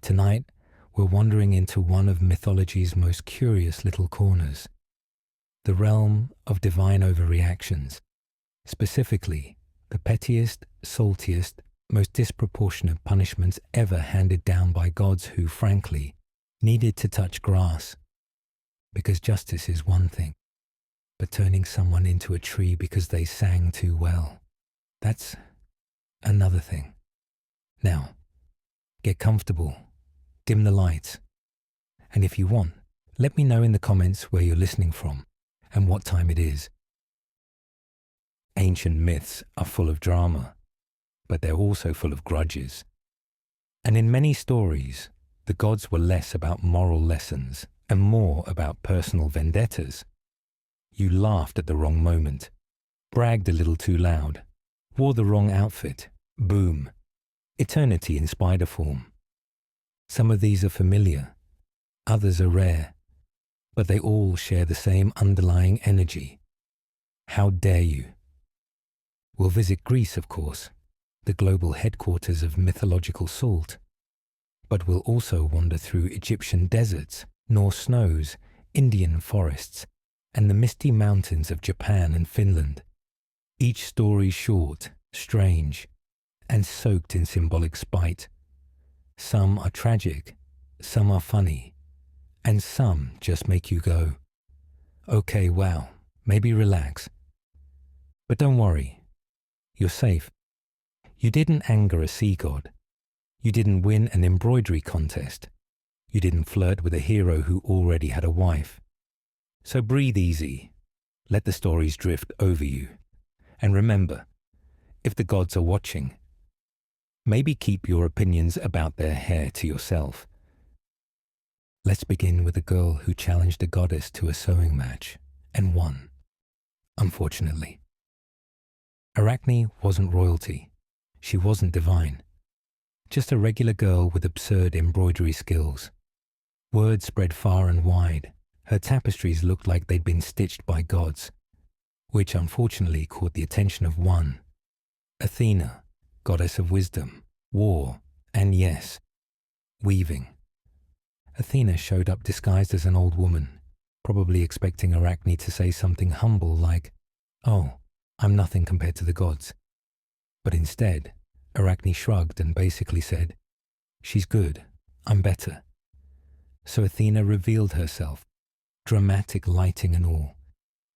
Tonight, we're wandering into one of mythology's most curious little corners, the realm of divine overreactions, specifically the pettiest, saltiest, most disproportionate punishments ever handed down by gods who, frankly, needed to touch grass. Because justice is one thing, but turning someone into a tree because they sang too well, that's another thing. Now, get comfortable, dim the lights, and if you want, let me know in the comments where you're listening from and what time it is. Ancient myths are full of drama, but they're also full of grudges. And in many stories, the gods were less about moral lessons and more about personal vendettas. You laughed at the wrong moment, bragged a little too loud, wore the wrong outfit, boom, eternity in spider form. Some of these are familiar, others are rare, but they all share the same underlying energy. How dare you? We'll visit Greece, of course, the global headquarters of mythological salt, but we'll also wander through Egyptian deserts, Norse snows, Indian forests, and the misty mountains of Japan and Finland. Each story short, strange, and soaked in symbolic spite. Some are tragic, some are funny, and some just make you go, okay, wow, maybe relax. But don't worry, you're safe. You didn't anger a sea god. You didn't win an embroidery contest. You didn't flirt with a hero who already had a wife. So breathe easy, let the stories drift over you. And remember, if the gods are watching, maybe keep your opinions about their hair to yourself. Let's begin with a girl who challenged a goddess to a sewing match and won, unfortunately. Arachne wasn't royalty. She wasn't divine. Just a regular girl with absurd embroidery skills. Word spread far and wide. Her tapestries looked like they'd been stitched by gods, which unfortunately caught the attention of one, Athena, goddess of wisdom, war, and yes, weaving. Athena showed up disguised as an old woman, probably expecting Arachne to say something humble like, "Oh, I'm nothing compared to the gods." But instead, Arachne shrugged and basically said, "She's good, I'm better." So Athena revealed herself, dramatic lighting and all,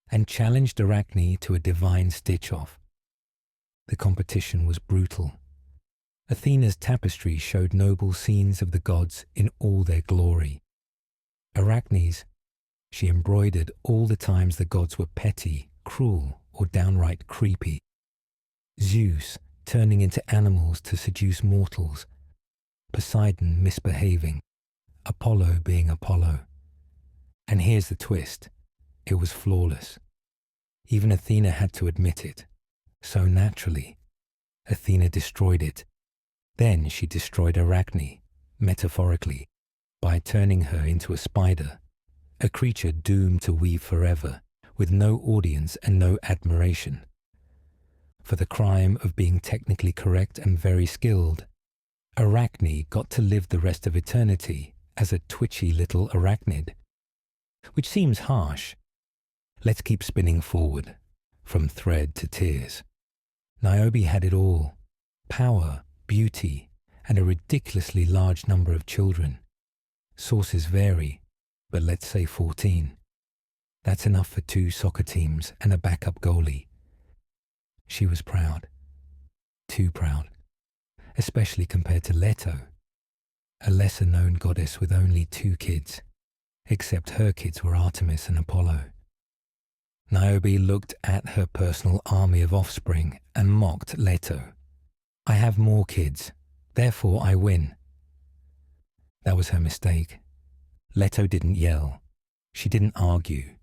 and challenged Arachne to a divine stitch-off. The competition was brutal. Athena's tapestry showed noble scenes of the gods in all their glory. Arachne's, she embroidered all the times the gods were petty, cruel, or downright creepy. Zeus turning into animals to seduce mortals, Poseidon misbehaving, Apollo being Apollo. And here's the twist, it was flawless. Even Athena had to admit it. So naturally, Athena destroyed it. Then she destroyed Arachne, metaphorically, by turning her into a spider, a creature doomed to weave forever, with no audience and no admiration. For the crime of being technically correct and very skilled, Arachne got to live the rest of eternity as a twitchy little arachnid. Which seems harsh. Let's keep spinning forward, from thread to tears. Niobe had it all, power, beauty, and a ridiculously large number of children. Sources vary, but let's say 14. That's enough for 2 soccer teams and a backup goalie. She was proud. Too proud. Especially compared to Leto, a lesser-known goddess with only 2 kids, except her kids were Artemis and Apollo. Niobe looked at her personal army of offspring and mocked Leto. "I have more kids, therefore I win." That was her mistake. Leto didn't yell. She didn't argue.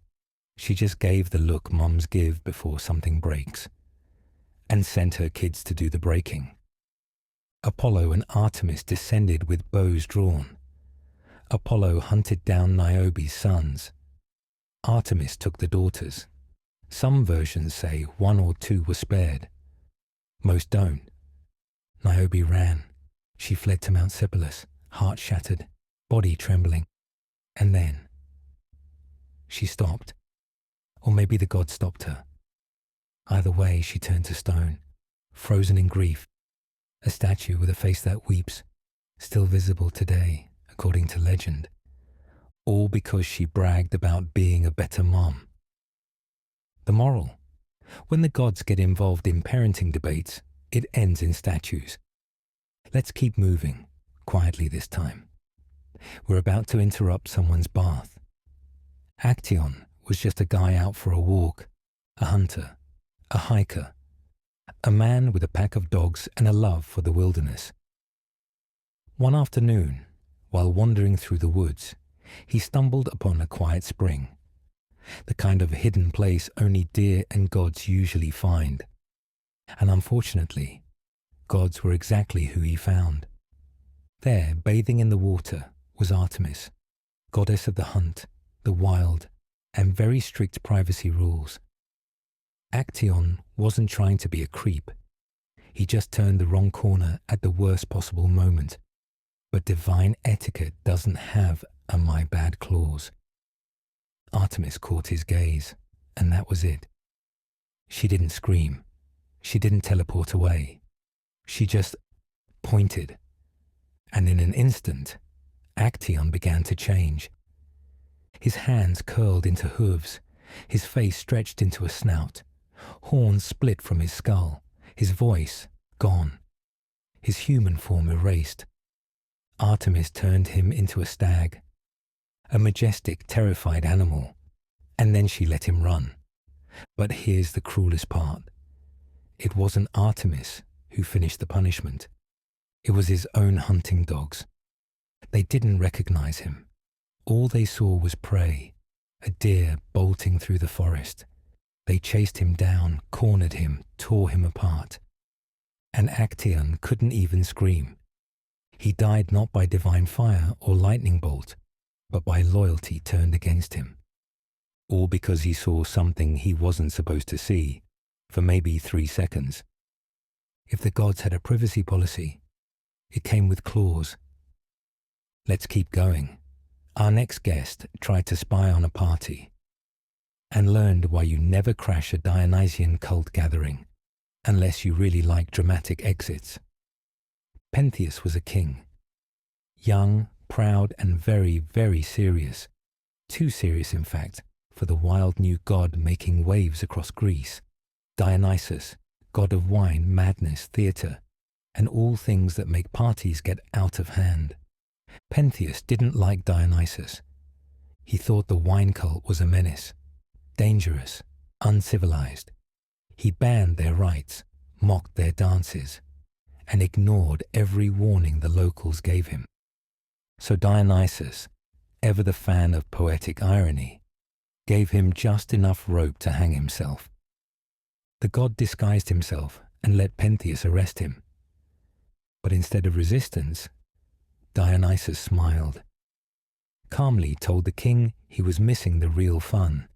She just gave the look moms give before something breaks, and sent her kids to do the breaking. Apollo and Artemis descended with bows drawn. Apollo hunted down Niobe's sons. Artemis took the daughters. Some versions say 1 or 2 were spared. Most don't. Niobe ran. She fled to Mount Sibyllus, heart shattered, body trembling. And then she stopped. Or maybe the god stopped her. Either way, she turned to stone, frozen in grief, a statue with a face that weeps, still visible today, according to legend, all because she bragged about being a better mom. The moral: when the gods get involved in parenting debates, it ends in statues. Let's keep moving, quietly this time. We're about to interrupt someone's bath. Actaeon was just a guy out for a walk, a hunter, a hiker, a man with a pack of dogs and a love for the wilderness. One afternoon, while wandering through the woods, he stumbled upon a quiet spring, the kind of hidden place only deer and gods usually find. And unfortunately, gods were exactly who he found. There, bathing in the water, was Artemis, goddess of the hunt, the wild, and very strict privacy rules. Actaeon wasn't trying to be a creep. He just turned the wrong corner at the worst possible moment. But divine etiquette doesn't have a "my bad" clause. Artemis caught his gaze, and that was it. She didn't scream. She didn't teleport away. She just pointed. And in an instant, Actaeon began to change. His hands curled into hooves, his face stretched into a snout, horns split from his skull, his voice gone, his human form erased. Artemis turned him into a stag, a majestic, terrified animal, and then she let him run. But here's the cruelest part. It wasn't Artemis who finished the punishment. It was his own hunting dogs. They didn't recognize him. All they saw was prey, a deer bolting through the forest. They chased him down, cornered him, tore him apart. And Actaeon couldn't even scream. He died not by divine fire or lightning bolt, but by loyalty turned against him. All because he saw something he wasn't supposed to see, for maybe 3 seconds. If the gods had a privacy policy, it came with clause. Let's keep going. Our next guest tried to spy on a party and learned why you never crash a Dionysian cult gathering unless you really like dramatic exits. Pettiest was a king. Young, proud, and very, very serious. Too serious, in fact, for the wild new god making waves across Greece. Dionysus, god of wine, madness, theatre, and all things that make parties get out of hand. Pettiest didn't like Dionysus. He thought the wine cult was a menace, dangerous, uncivilized. He banned their rites, mocked their dances, and ignored every warning the locals gave him. So Dionysus, ever the fan of poetic irony, gave him just enough rope to hang himself. The god disguised himself and let Pettiest arrest him. But instead of resistance, Dionysus smiled, calmly told the king he was missing the real fun.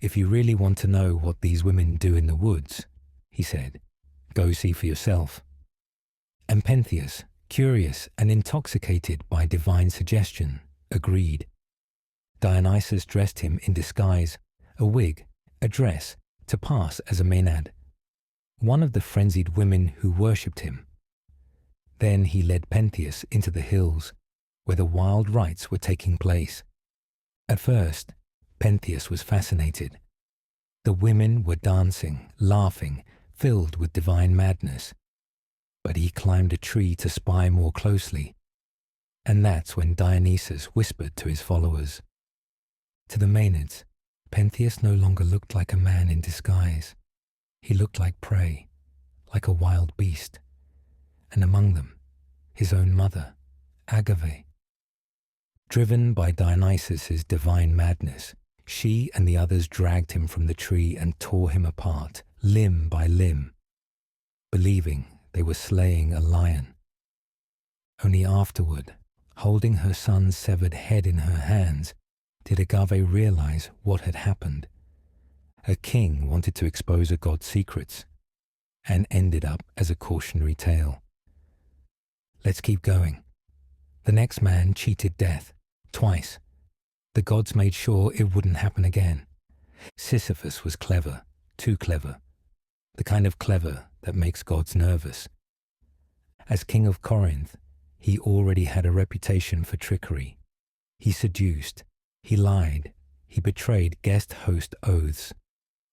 If you really want to know what these women do in the woods, he said, go see for yourself. And Pettiest, curious and intoxicated by divine suggestion, agreed. Dionysus dressed him in disguise, a wig, a dress, to pass as a Maenad, one of the frenzied women who worshipped him. Then he led Pettiest into the hills, where the wild rites were taking place. At first, Pettiest was fascinated. The women were dancing, laughing, filled with divine madness. But he climbed a tree to spy more closely, and that's when Dionysus whispered to his followers. To the Maenads, Pettiest no longer looked like a man in disguise. He looked like prey, like a wild beast, and among them, his own mother, Agave. Driven by Dionysus's divine madness, she and the others dragged him from the tree and tore him apart, limb by limb, believing they were slaying a lion. Only afterward, holding her son's severed head in her hands, did Agave realize what had happened. A king wanted to expose a god's secrets, and ended up as a cautionary tale. Let's keep going. The next man cheated death, twice. The gods made sure it wouldn't happen again. Sisyphus was clever, too clever. The kind of clever that makes gods nervous. As king of Corinth, he already had a reputation for trickery. He seduced, he lied, he betrayed guest-host oaths,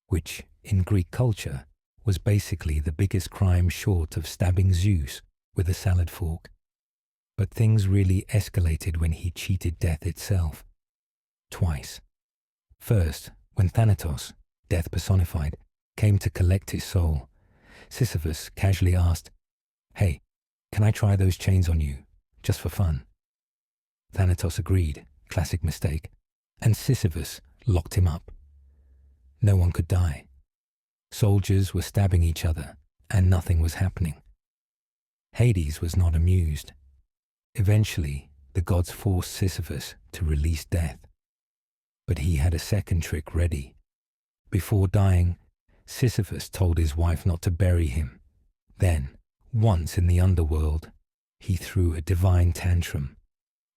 which, in Greek culture, was basically the biggest crime short of stabbing Zeus with a salad fork. But things really escalated when he cheated death itself. Twice. First, when Thanatos, death personified, came to collect his soul, Sisyphus casually asked, "Hey, can I try those chains on you, just for fun?" Thanatos agreed, classic mistake, and Sisyphus locked him up. No one could die. Soldiers were stabbing each other, and nothing was happening. Hades was not amused. Eventually, the gods forced Sisyphus to release death. But he had a second trick ready. Before dying, Sisyphus told his wife not to bury him. Then, once in the underworld, he threw a divine tantrum.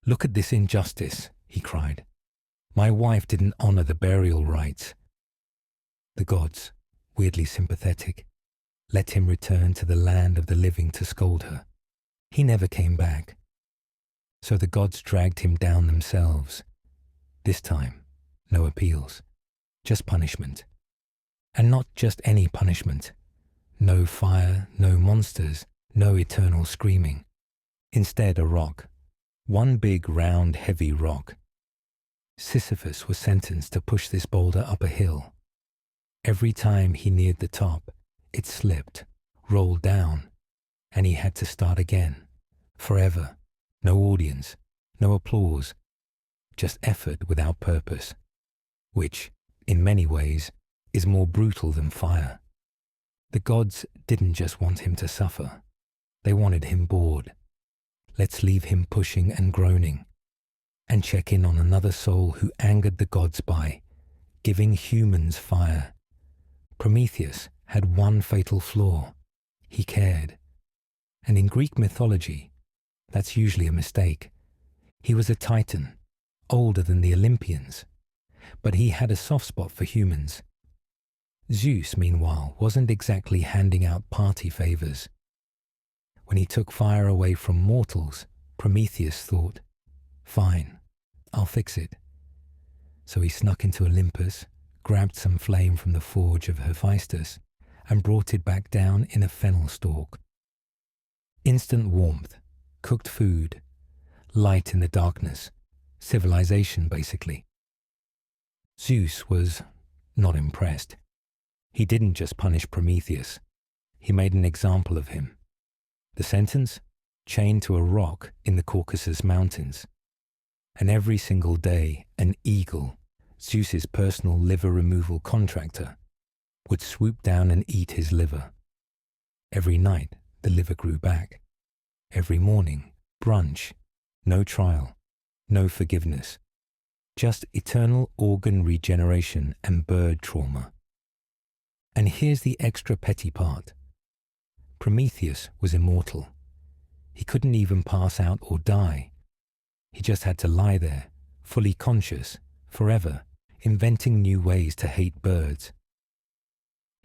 "Look at this injustice," he cried. "My wife didn't honor the burial rites." The gods, weirdly sympathetic, let him return to the land of the living to scold her. He never came back. So the gods dragged him down themselves. This time, no appeals, just punishment. And not just any punishment. No fire, no monsters, no eternal screaming. Instead, a rock. One big, round, heavy rock. Sisyphus was sentenced to push this boulder up a hill. Every time he neared the top, it slipped, rolled down, and he had to start again. Forever. No audience, no applause. Just effort without purpose. Which, in many ways, is more brutal than fire. The gods didn't just want him to suffer. They wanted him bored. Let's leave him pushing and groaning, and check in on another soul who angered the gods by giving humans fire. Prometheus had one fatal flaw. He cared. And in Greek mythology, that's usually a mistake. He was a titan, older than the Olympians, but he had a soft spot for humans. Zeus, meanwhile, wasn't exactly handing out party favors. When he took fire away from mortals, Prometheus thought, "Fine, I'll fix it." So he snuck into Olympus, grabbed some flame from the forge of Hephaestus, and brought it back down in a fennel stalk. Instant warmth, cooked food, light in the darkness, civilization basically. Zeus was not impressed. He didn't just punish Prometheus, he made an example of him. The sentence? Chained to a rock in the Caucasus Mountains. And every single day, an eagle, Zeus's personal liver removal contractor, would swoop down and eat his liver. Every night, the liver grew back. Every morning, brunch, no trial, no forgiveness, just eternal organ regeneration and bird trauma. And here's the extra petty part. Prometheus was immortal. He couldn't even pass out or die. He just had to lie there, fully conscious, forever, inventing new ways to hate birds.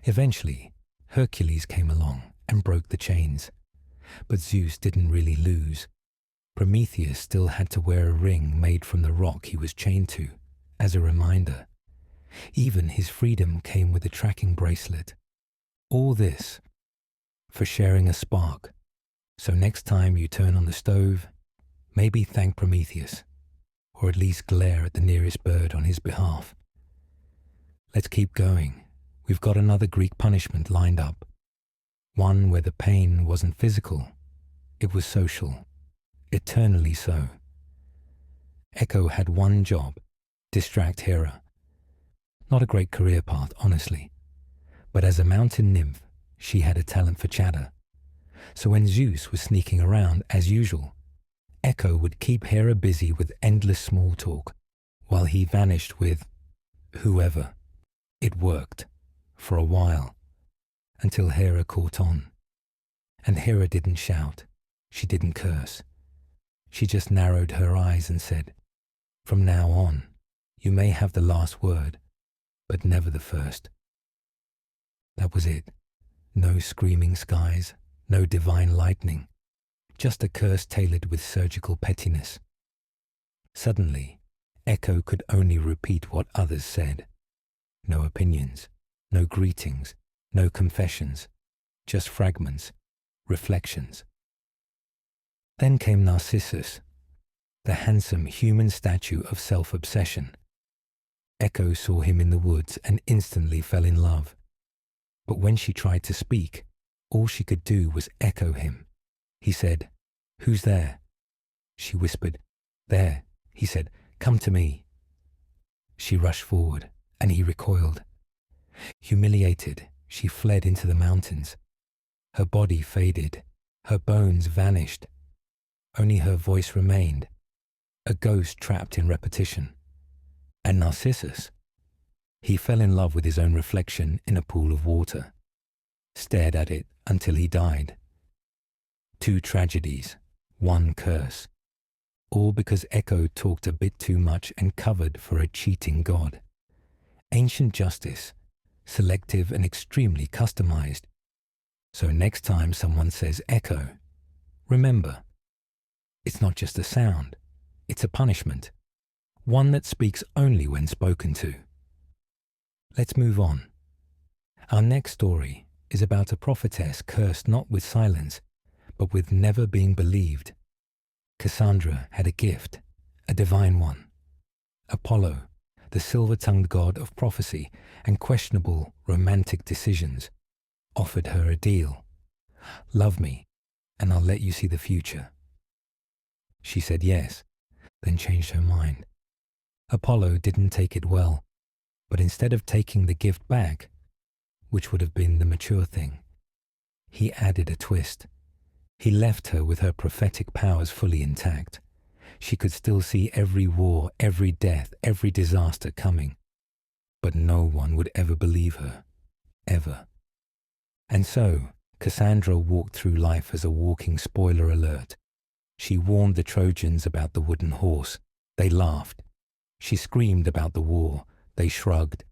Eventually, Hercules came along and broke the chains. But Zeus didn't really lose. Prometheus still had to wear a ring made from the rock he was chained to, as a reminder. Even his freedom came with a tracking bracelet. All this for sharing a spark. So next time you turn on the stove, maybe thank Prometheus, or at least glare at the nearest bird on his behalf. Let's keep going. We've got another Greek punishment lined up. One where the pain wasn't physical, it was social, eternally so. Echo had one job, distract Hera. Not a great career path, honestly, but as a mountain nymph, she had a talent for chatter. So when Zeus was sneaking around, as usual, Echo would keep Hera busy with endless small talk, while he vanished with whoever. It worked, for a while, until Hera caught on. And Hera didn't shout, she didn't curse. She just narrowed her eyes and said, "From now on, you may have the last word, but never the first." That was it. No screaming skies, no divine lightning, just a curse tailored with surgical pettiness. Suddenly, Echo could only repeat what others said. No opinions, no greetings, no confessions, just fragments, reflections. Then came Narcissus, the handsome human statue of self-obsession. Echo saw him in the woods and instantly fell in love. But when she tried to speak, all she could do was echo him. He said, "Who's there?" She whispered, "There." He said, "Come to me." She rushed forward, and he recoiled. Humiliated, she fled into the mountains. Her body faded, her bones vanished. Only her voice remained, a ghost trapped in repetition. And Narcissus? He fell in love with his own reflection in a pool of water, stared at it until he died. 2 tragedies, 1 curse, all because Echo talked a bit too much and covered for a cheating god. Ancient justice, selective and extremely customized. So next time someone says echo, remember, it's not just a sound, it's a punishment, one that speaks only when spoken to. Let's move on. Our next story is about a prophetess cursed not with silence, but with never being believed. Cassandra had a gift, a divine one. Apollo, the silver-tongued god of prophecy and questionable romantic decisions, offered her a deal. "Love me, and I'll let you see the future." She said yes, then changed her mind. Apollo didn't take it well, but instead of taking the gift back, which would have been the mature thing, he added a twist. He left her with her prophetic powers fully intact. She could still see every war, every death, every disaster coming. But no one would ever believe her. Ever. And so, Cassandra walked through life as a walking spoiler alert. She warned the Trojans about the wooden horse. They laughed. She screamed about the war. They shrugged.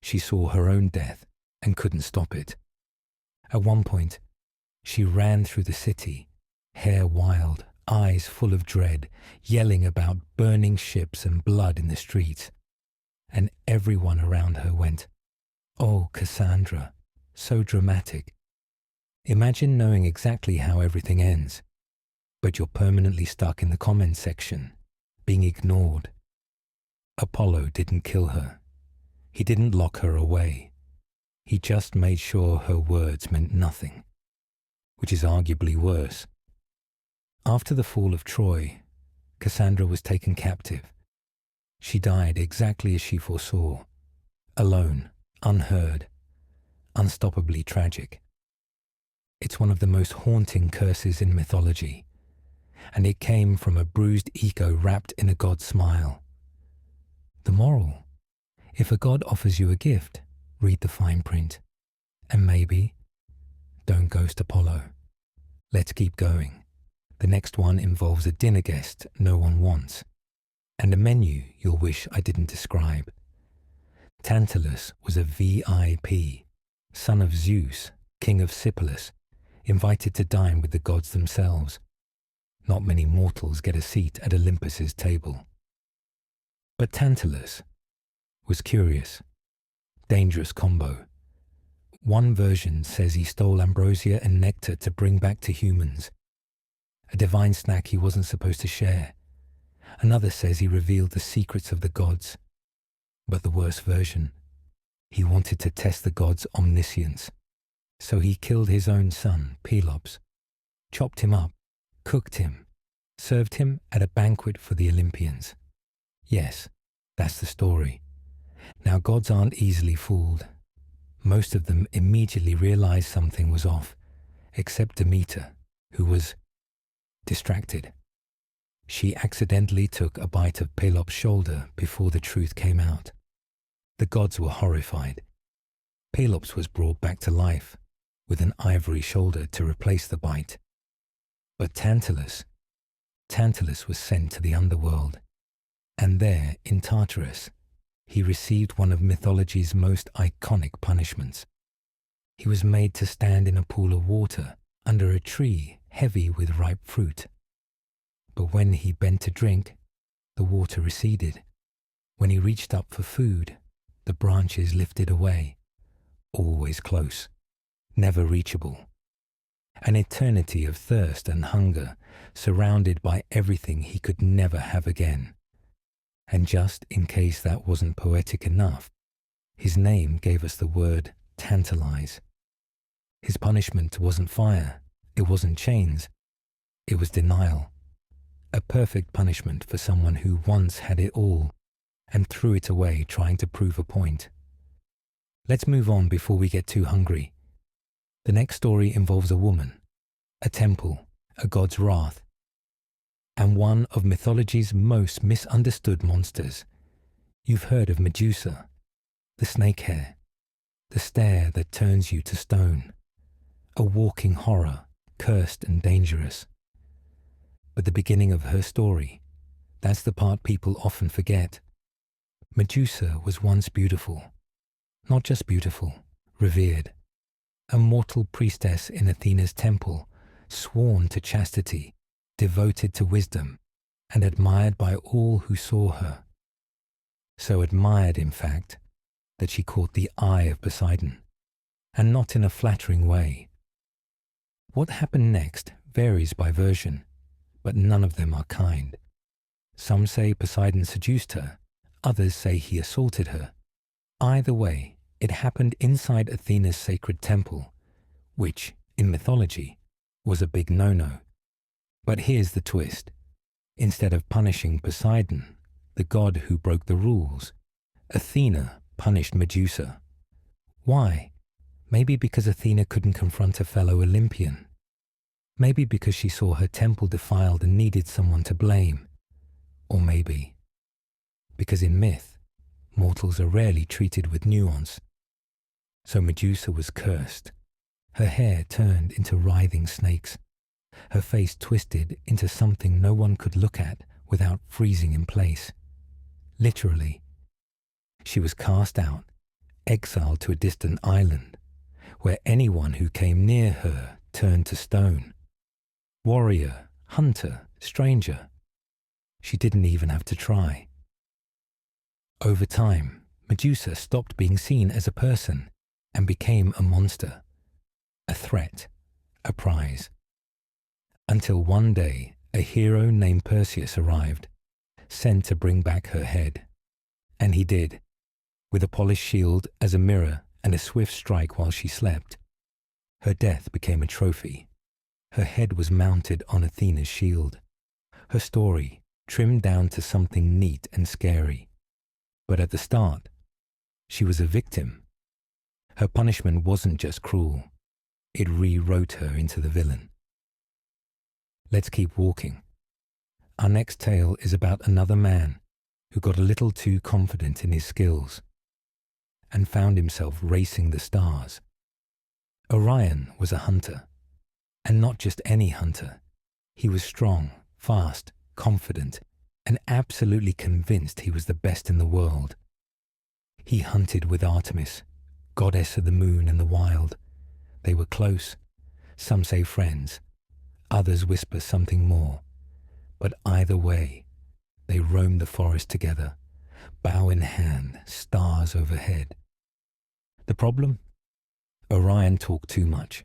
She saw her own death and couldn't stop it. At one point, she ran through the city, hair wild, eyes full of dread, yelling about burning ships and blood in the streets. And everyone around her went, "Oh, Cassandra, so dramatic." Imagine knowing exactly how everything ends, but you're permanently stuck in the comments section, being ignored. Apollo didn't kill her. He didn't lock her away. He just made sure her words meant nothing, which is arguably worse. After the fall of Troy, Cassandra was taken captive. She died exactly as she foresaw, alone, unheard, unstoppably tragic. It's one of the most haunting curses in mythology, and it came from a bruised ego wrapped in a god's smile. The moral: if a god offers you a gift, read the fine print, and maybe don't ghost Apollo. Let's keep going. The next one involves a dinner guest no one wants, and a menu you'll wish I didn't describe. Tantalus was a VIP, son of Zeus, king of Sisyphus, invited to dine with the gods themselves. Not many mortals get a seat at Olympus's table. But Tantalus was curious. Dangerous combo. One version says he stole ambrosia and nectar to bring back to humans, a divine snack he wasn't supposed to share. Another says he revealed the secrets of the gods. But the worst version, he wanted to test the gods' omniscience. So he killed his own son, Pelops, chopped him up, cooked him, served him at a banquet for the Olympians. Yes, that's the story. Now, gods aren't easily fooled. Most of them immediately realized something was off, except Demeter, who was distracted. She accidentally took a bite of Pelops' shoulder before the truth came out. The gods were horrified. Pelops was brought back to life, with an ivory shoulder to replace the bite. But Tantalus, Tantalus was sent to the underworld, and there, in Tartarus, he received one of mythology's most iconic punishments. He was made to stand in a pool of water under a tree heavy with ripe fruit. But when he bent to drink, the water receded. When he reached up for food, the branches lifted away, always close, never reachable. An eternity of thirst and hunger, surrounded by everything he could never have again. And just in case that wasn't poetic enough, his name gave us the word tantalize. His punishment wasn't fire, it wasn't chains, it was denial. A perfect punishment for someone who once had it all and threw it away trying to prove a point. Let's move on before we get too hungry. The next story involves a woman, a temple, a god's wrath, and one of mythology's most misunderstood monsters. You've heard of Medusa, the snake hair, the stare that turns you to stone, a walking horror, cursed and dangerous. But the beginning of her story, that's the part people often forget. Medusa was once beautiful, not just beautiful, revered, a mortal priestess in Athena's temple, sworn to chastity, devoted to wisdom, and admired by all who saw her. So admired, in fact, that she caught the eye of Poseidon, and not in a flattering way. What happened next varies by version, but none of them are kind. Some say Poseidon seduced her, others say he assaulted her. Either way, it happened inside Athena's sacred temple, which, in mythology, was a big no-no. But here's the twist. Instead of punishing Poseidon, the god who broke the rules, Athena punished Medusa. Why? Maybe because Athena couldn't confront a fellow Olympian. Maybe because she saw her temple defiled and needed someone to blame. Or maybe because in myth, mortals are rarely treated with nuance. So Medusa was cursed. Her hair turned into writhing snakes. Her face twisted into something no one could look at without freezing in place. Literally, she was cast out, exiled to a distant island, where anyone who came near her turned to stone. Warrior, hunter, stranger. She didn't even have to try. Over time, Medusa stopped being seen as a person and became a monster, a threat, a prize. Until one day, a hero named Perseus arrived, sent to bring back her head. And he did, with a polished shield as a mirror and a swift strike while she slept. Her death became a trophy. Her head was mounted on Athena's shield. Her story trimmed down to something neat and scary. But at the start, she was a victim. Her punishment wasn't just cruel. It rewrote her into the villain. Let's keep walking. Our next tale is about another man who got a little too confident in his skills and found himself racing the stars. Orion was a hunter, and not just any hunter. He was strong, fast, confident, and absolutely convinced he was the best in the world. He hunted with Artemis, goddess of the moon and the wild. They were close, some say friends, others whisper something more. But either way, they roamed the forest together, bow in hand, stars overhead. The problem? Orion talked too much.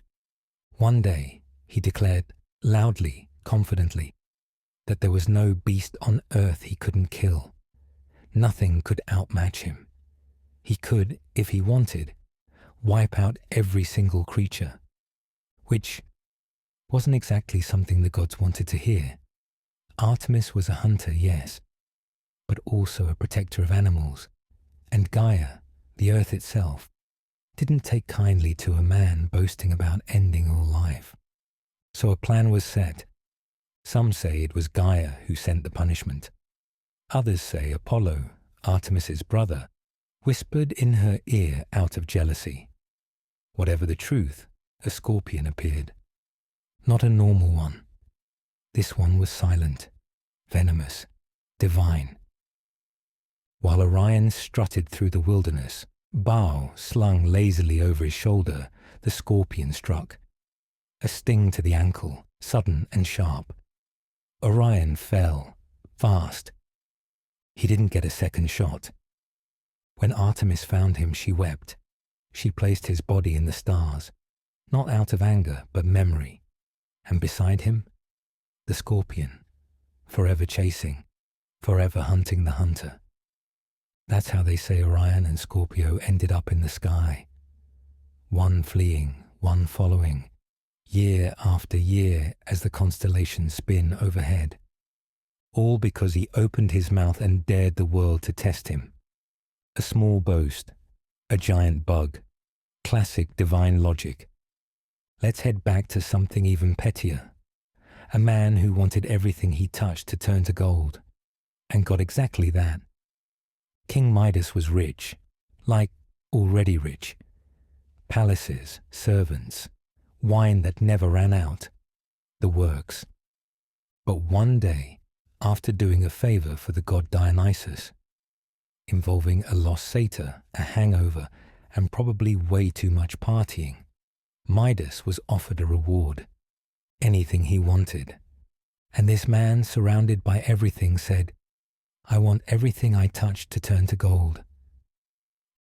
One day, he declared loudly, confidently, that there was no beast on earth he couldn't kill. Nothing could outmatch him. He could, if he wanted, wipe out every single creature, which wasn't exactly something the gods wanted to hear. Artemis was a hunter, yes, but also a protector of animals, and Gaia, the earth itself, didn't take kindly to a man boasting about ending all life. So a plan was set. Some say it was Gaia who sent the punishment. Others say Apollo, Artemis's brother, whispered in her ear out of jealousy. Whatever the truth, a scorpion appeared. Not a normal one. This one was silent, venomous, divine. While Orion strutted through the wilderness, bow slung lazily over his shoulder, the scorpion struck. A sting to the ankle, sudden and sharp. Orion fell, fast. He didn't get a second shot. When Artemis found him, she wept. She placed his body in the stars, not out of anger, but memory. And beside him, the scorpion, forever chasing, forever hunting the hunter. That's how they say Orion and Scorpio ended up in the sky. One fleeing, one following, year after year as the constellations spin overhead. All because he opened his mouth and dared the world to test him. A small boast, a giant bug, classic divine logic. Let's head back to something even pettier. A man who wanted everything he touched to turn to gold, and got exactly that. King Midas was rich, like already rich. Palaces, servants, wine that never ran out, the works. But one day, after doing a favor for the god Dionysus, involving a lost satyr, a hangover, and probably way too much partying, Midas was offered a reward, anything he wanted. And this man, surrounded by everything, said, "I want everything I touch to turn to gold."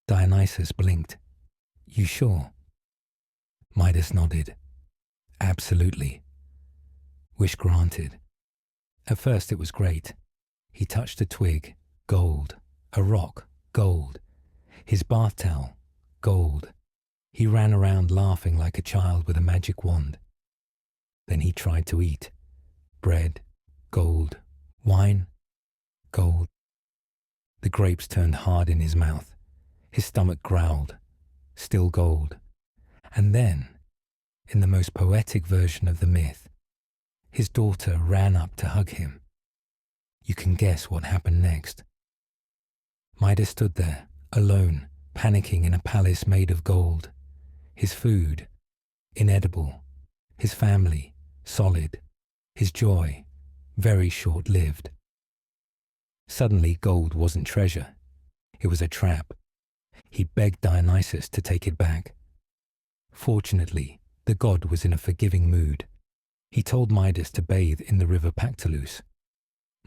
Dionysus blinked. "You sure?" Midas nodded. "Absolutely." Wish granted. At first it was great. He touched a twig, gold. A rock, gold. His bath towel, gold. He ran around laughing like a child with a magic wand. Then he tried to eat. Bread, gold. Wine, gold. The grapes turned hard in his mouth. His stomach growled. Still gold. And then, in the most poetic version of the myth, his daughter ran up to hug him. You can guess what happened next. Midas stood there, alone, panicking in a palace made of gold. His food, inedible. His family, solid. His joy, very short-lived. Suddenly, gold wasn't treasure. It was a trap. He begged Dionysus to take it back. Fortunately, the god was in a forgiving mood. He told Midas to bathe in the river Pactolus.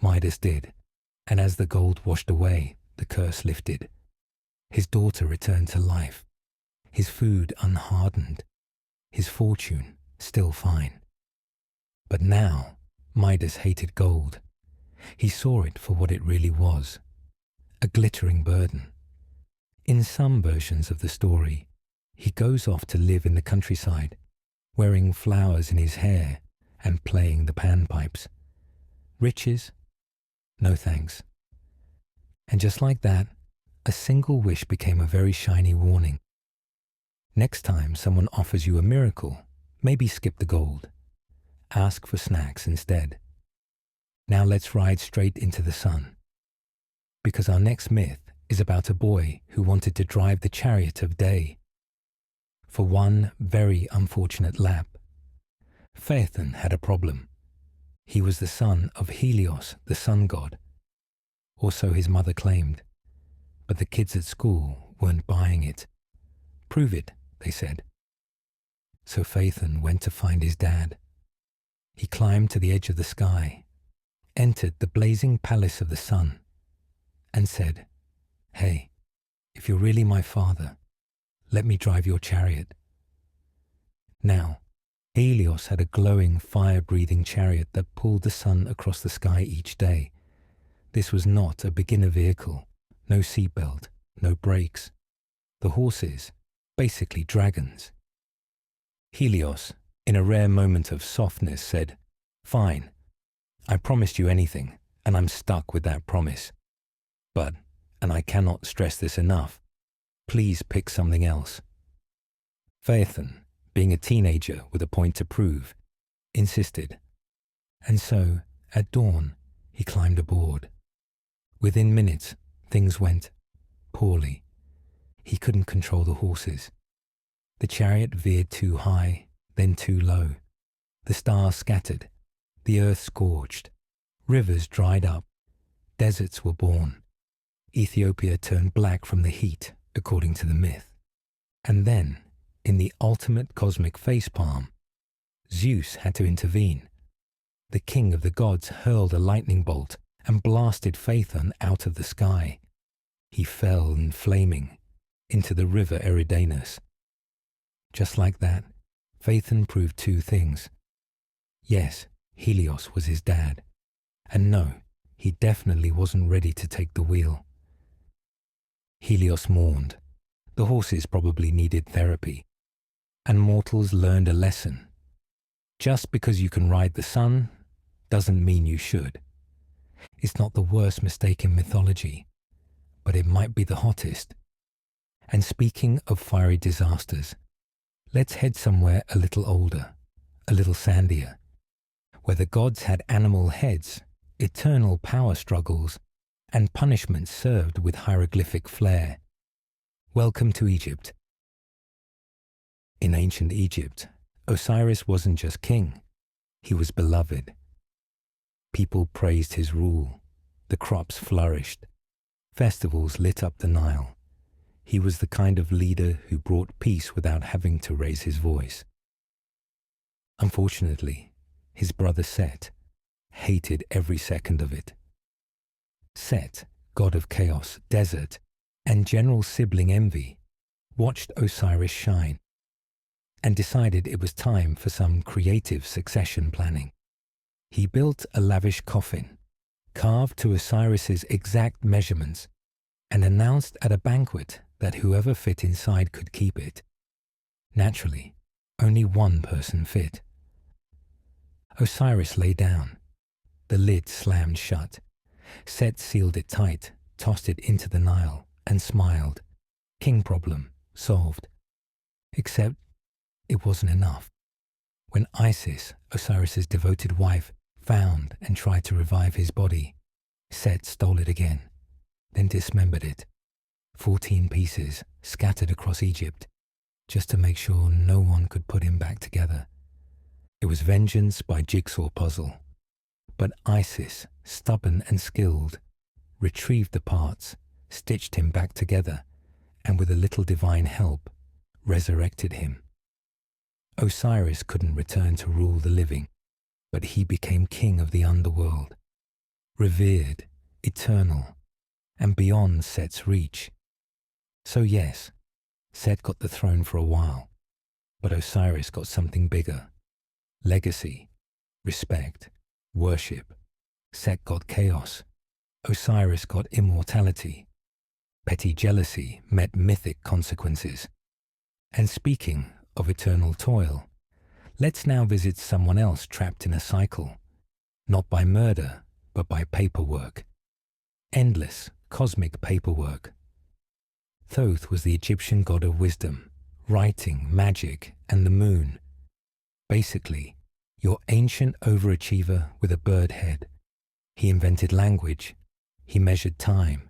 Midas did, and as the gold washed away, the curse lifted. His daughter returned to life. His food unhardened. His fortune still fine. But now, Midas hated gold. He saw it for what it really was, a glittering burden. In some versions of the story, he goes off to live in the countryside, wearing flowers in his hair and playing the panpipes. Riches? No thanks. And just like that, a single wish became a very shiny warning. Next time someone offers you a miracle, maybe skip the gold. Ask for snacks instead. Now let's ride straight into the sun. Because our next myth is about a boy who wanted to drive the chariot of day. For one very unfortunate lap. Phaethon had a problem. He was the son of Helios, the sun god. Or so his mother claimed. But the kids at school weren't buying it. Prove it, they said. So Phaethon went to find his dad. He climbed to the edge of the sky, entered the blazing palace of the sun, and said, "Hey, if you're really my father, let me drive your chariot." Now, Helios had a glowing, fire-breathing chariot that pulled the sun across the sky each day. This was not a beginner vehicle, no seatbelt, no brakes. The horses, basically dragons. Helios, in a rare moment of softness, said, "Fine, I promised you anything, and I'm stuck with that promise. But, and I cannot stress this enough, please pick something else." Phaethon, being a teenager with a point to prove, insisted. And so, at dawn, he climbed aboard. Within minutes, things went poorly. He couldn't control the horses. The chariot veered too high, then too low. The stars scattered. The earth scorched, rivers dried up, deserts were born. Ethiopia turned black from the heat, according to the myth. And then, in the ultimate cosmic facepalm, Zeus had to intervene. The king of the gods hurled a lightning bolt and blasted Phaethon out of the sky. He fell in flaming into the river Eridanus. Just like that, Phaethon proved two things. Yes, Helios was his dad. And no, he definitely wasn't ready to take the wheel. Helios mourned. The horses probably needed therapy. And mortals learned a lesson. Just because you can ride the sun doesn't mean you should. It's not the worst mistake in mythology, but it might be the hottest. And speaking of fiery disasters, let's head somewhere a little older, a little sandier, where the gods had animal heads, eternal power struggles, and punishments served with hieroglyphic flair. Welcome to Egypt. In ancient Egypt, Osiris wasn't just king, he was beloved. People praised his rule, the crops flourished, festivals lit up the Nile. He was the kind of leader who brought peace without having to raise his voice. Unfortunately, his brother Set hated every second of it. Set, god of chaos, desert, and general sibling envy, watched Osiris shine and decided it was time for some creative succession planning. He built a lavish coffin, carved to Osiris's exact measurements, and announced at a banquet that whoever fit inside could keep it. Naturally, only one person fit. Osiris lay down. The lid slammed shut. Set sealed it tight, tossed it into the Nile, and smiled. King problem solved. Except it wasn't enough. When Isis, Osiris's devoted wife, found and tried to revive his body, Set stole it again, then dismembered it. 14 pieces scattered across Egypt, just to make sure no one could put him back together. It was vengeance by jigsaw puzzle. But Isis, stubborn and skilled, retrieved the parts, stitched him back together, and with a little divine help, resurrected him. Osiris couldn't return to rule the living, but he became king of the underworld, revered, eternal, and beyond Set's reach. So yes, Set got the throne for a while, but Osiris got something bigger. Legacy, respect, worship. Set got chaos. Osiris got immortality. Petty jealousy met mythic consequences. And speaking of eternal toil, let's now visit someone else trapped in a cycle, not by murder, but by paperwork. Endless, cosmic paperwork. Thoth was the Egyptian god of wisdom, writing, magic, and the moon. Basically, your ancient overachiever with a bird head. He invented language. He measured time.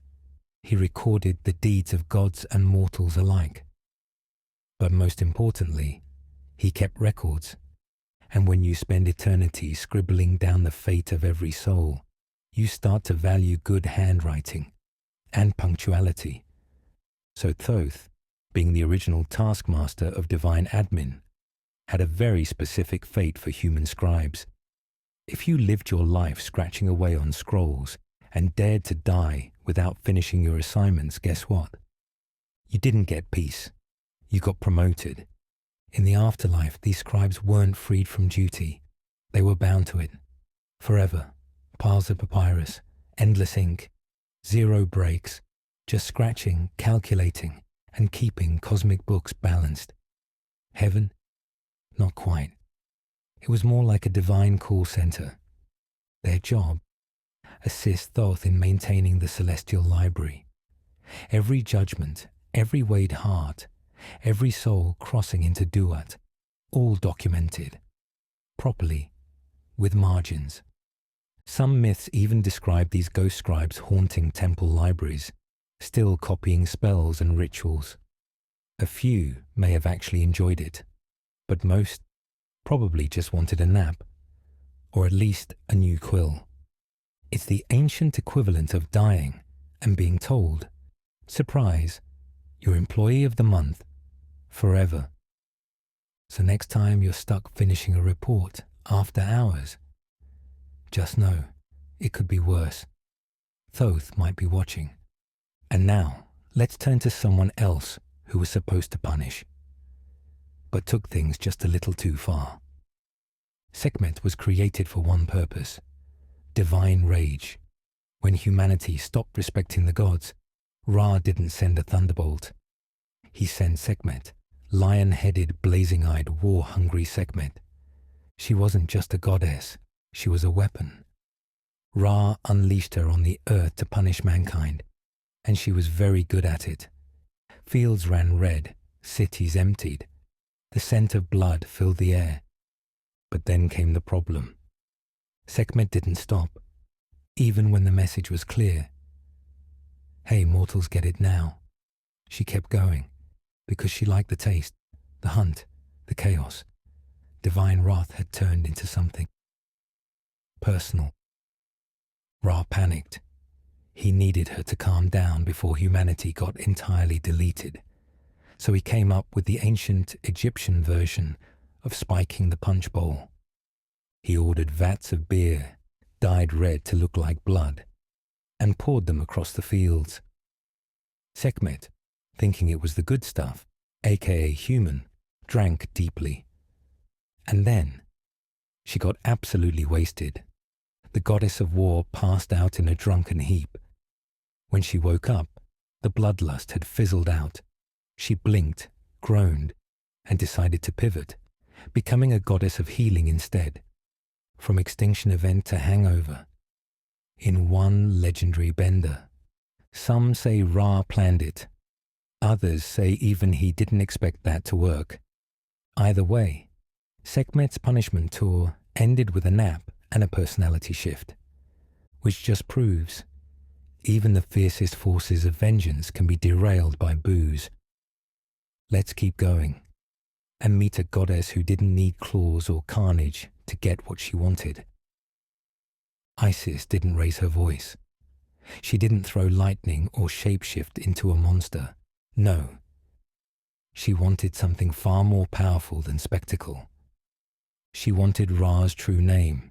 He recorded the deeds of gods and mortals alike. But most importantly, he kept records. And when you spend eternity scribbling down the fate of every soul, you start to value good handwriting and punctuality. So Thoth, being the original taskmaster of divine admin, had a very specific fate for human scribes. If you lived your life scratching away on scrolls and dared to die without finishing your assignments, guess what? You didn't get peace. You got promoted. In the afterlife, these scribes weren't freed from duty. They were bound to it. Forever. Piles of papyrus, endless ink, zero breaks, just scratching, calculating, and keeping cosmic books balanced. Heaven? Not quite. It was more like a divine call center. Their job? Assist Thoth in maintaining the celestial library. Every judgment, every weighed heart, every soul crossing into Duat, all documented. Properly, with margins. Some myths even describe these ghost scribes haunting temple libraries, still copying spells and rituals. A few may have actually enjoyed it, but most probably just wanted a nap, or at least a new quill. It's the ancient equivalent of dying and being told, surprise, you're employee of the month, forever. So next time you're stuck finishing a report after hours, just know it could be worse. Thoth might be watching. And now, let's turn to someone else who was supposed to punish, but took things just a little too far. Sekhmet was created for one purpose: divine rage. When humanity stopped respecting the gods, Ra didn't send a thunderbolt. He sent Sekhmet, lion-headed, blazing-eyed, war-hungry Sekhmet. She wasn't just a goddess, she was a weapon. Ra unleashed her on the earth to punish mankind, and she was very good at it. Fields ran red, cities emptied. The scent of blood filled the air. But then came the problem. Sekhmet didn't stop, even when the message was clear. Hey, mortals get it now. She kept going, because she liked the taste, the hunt, the chaos. Divine wrath had turned into something personal. Ra panicked. He needed her to calm down before humanity got entirely deleted. So he came up with the ancient Egyptian version of spiking the punch bowl. He ordered vats of beer, dyed red to look like blood, and poured them across the fields. Sekhmet, thinking it was the good stuff, aka human, drank deeply. And then she got absolutely wasted. The goddess of war passed out in a drunken heap. When she woke up, the bloodlust had fizzled out. She blinked, groaned, and decided to pivot, becoming a goddess of healing instead. From extinction event to hangover, in one legendary bender. Some say Ra planned it. Others say even he didn't expect that to work. Either way, Sekhmet's punishment tour ended with a nap and a personality shift, which just proves even the fiercest forces of vengeance can be derailed by booze. Let's keep going and meet a goddess who didn't need claws or carnage to get what she wanted. Isis didn't raise her voice. She didn't throw lightning or shapeshift into a monster. No. She wanted something far more powerful than spectacle. She wanted Ra's true name.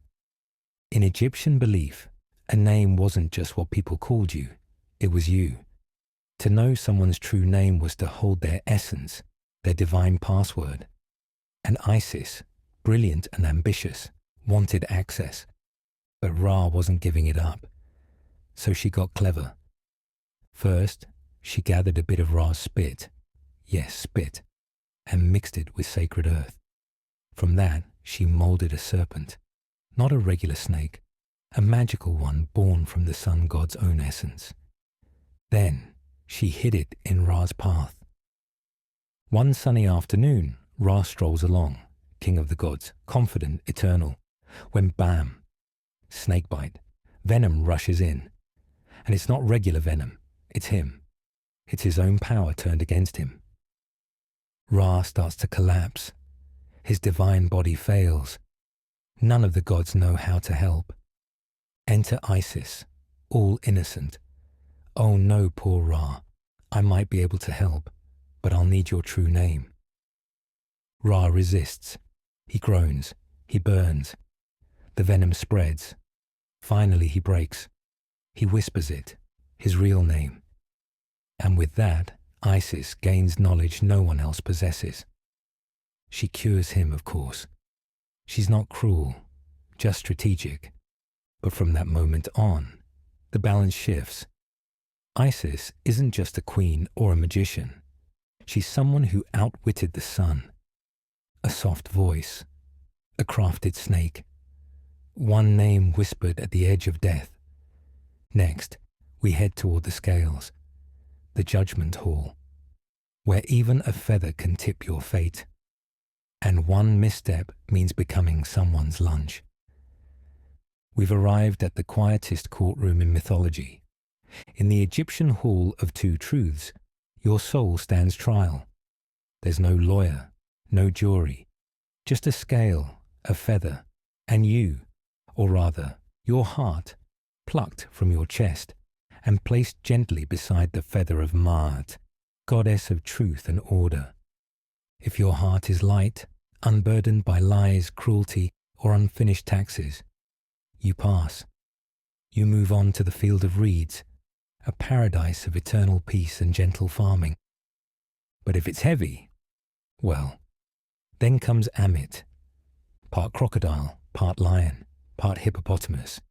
In Egyptian belief, a name wasn't just what people called you, it was you. To know someone's true name was to hold their essence, their divine password. And Isis, brilliant and ambitious, wanted access. But Ra wasn't giving it up. So she got clever. First, she gathered a bit of Ra's spit, yes, spit, and mixed it with sacred earth. From that, she molded a serpent, not a regular snake, a magical one born from the sun god's own essence. Then, she hid it in Ra's path. One sunny afternoon, Ra strolls along, king of the gods, confident, eternal, when bam, snakebite, venom rushes in. And it's not regular venom, it's him. It's his own power turned against him. Ra starts to collapse. His divine body fails. None of the gods know how to help. Enter Isis, all innocent. Oh no, poor Ra, I might be able to help, but I'll need your true name. Ra resists. He groans. He burns. The venom spreads. Finally he breaks. He whispers it, his real name. And with that, Isis gains knowledge no one else possesses. She cures him, of course. She's not cruel, just strategic. But from that moment on, the balance shifts. Isis isn't just a queen or a magician. She's someone who outwitted the sun. A soft voice, a crafted snake, one name whispered at the edge of death. Next, we head toward the scales, the judgment hall, where even a feather can tip your fate, and one misstep means becoming someone's lunch. We've arrived at the quietest courtroom in mythology. In the Egyptian Hall of Two Truths, your soul stands trial. There's no lawyer, no jury, just a scale, a feather, and you, or rather, your heart, plucked from your chest and placed gently beside the feather of Maat, goddess of truth and order. If your heart is light, unburdened by lies, cruelty, or unfinished taxes, you pass. You move on to the field of reeds, a paradise of eternal peace and gentle farming. But if it's heavy, well, then comes Amit, part crocodile, part lion, part hippopotamus,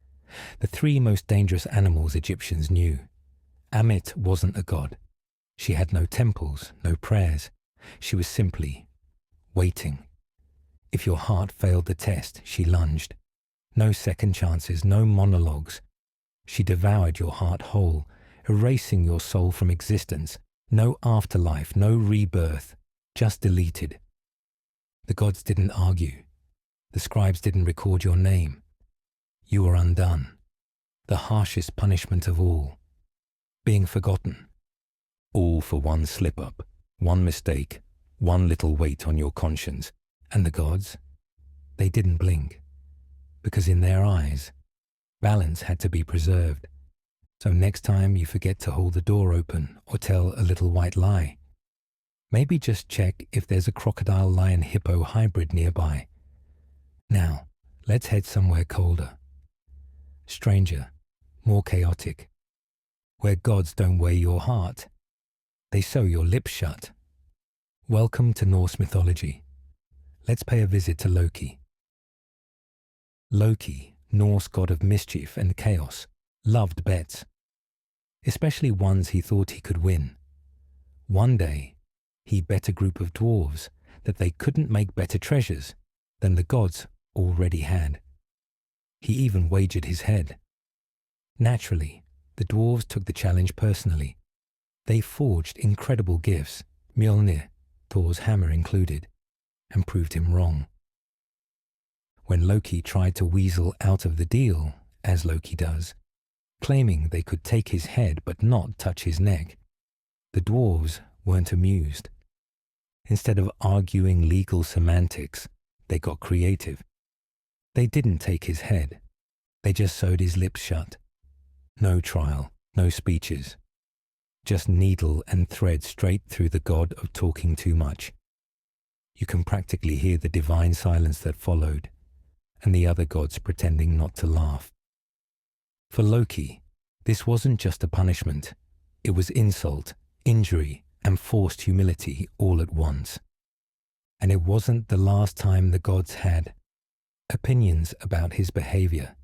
the three most dangerous animals Egyptians knew. Amit wasn't a god. She had no temples, no prayers. She was simply waiting. If your heart failed the test, she lunged. No second chances, no monologues. She devoured your heart whole, erasing your soul from existence. No afterlife, no rebirth, just deleted. The gods didn't argue. The scribes didn't record your name. You were undone. The harshest punishment of all. Being forgotten. All for one slip-up, one mistake, one little weight on your conscience. And the gods? They didn't blink. Because in their eyes, balance had to be preserved. So next time you forget to hold the door open or tell a little white lie, maybe just check if there's a crocodile-lion-hippo hybrid nearby. Now, let's head somewhere colder. Stranger, more chaotic. Where gods don't weigh your heart. They sew your lips shut. Welcome to Norse mythology. Let's pay a visit to Loki. Loki, Norse god of mischief and chaos, loved bets, especially ones he thought he could win. One day, he bet a group of dwarves that they couldn't make better treasures than the gods already had. He even wagered his head. Naturally, the dwarves took the challenge personally. They forged incredible gifts, Mjolnir, Thor's hammer included, and proved him wrong. When Loki tried to weasel out of the deal, as Loki does, claiming they could take his head but not touch his neck, the dwarves weren't amused. Instead of arguing legal semantics, they got creative. They didn't take his head. They just sewed his lips shut. No trial, no speeches. Just needle and thread straight through the god of talking too much. You can practically hear the divine silence that followed, and the other gods pretending not to laugh. For Loki, this wasn't just a punishment. It was insult, injury, and forced humility all at once. And it wasn't the last time the gods had opinions about his behavior,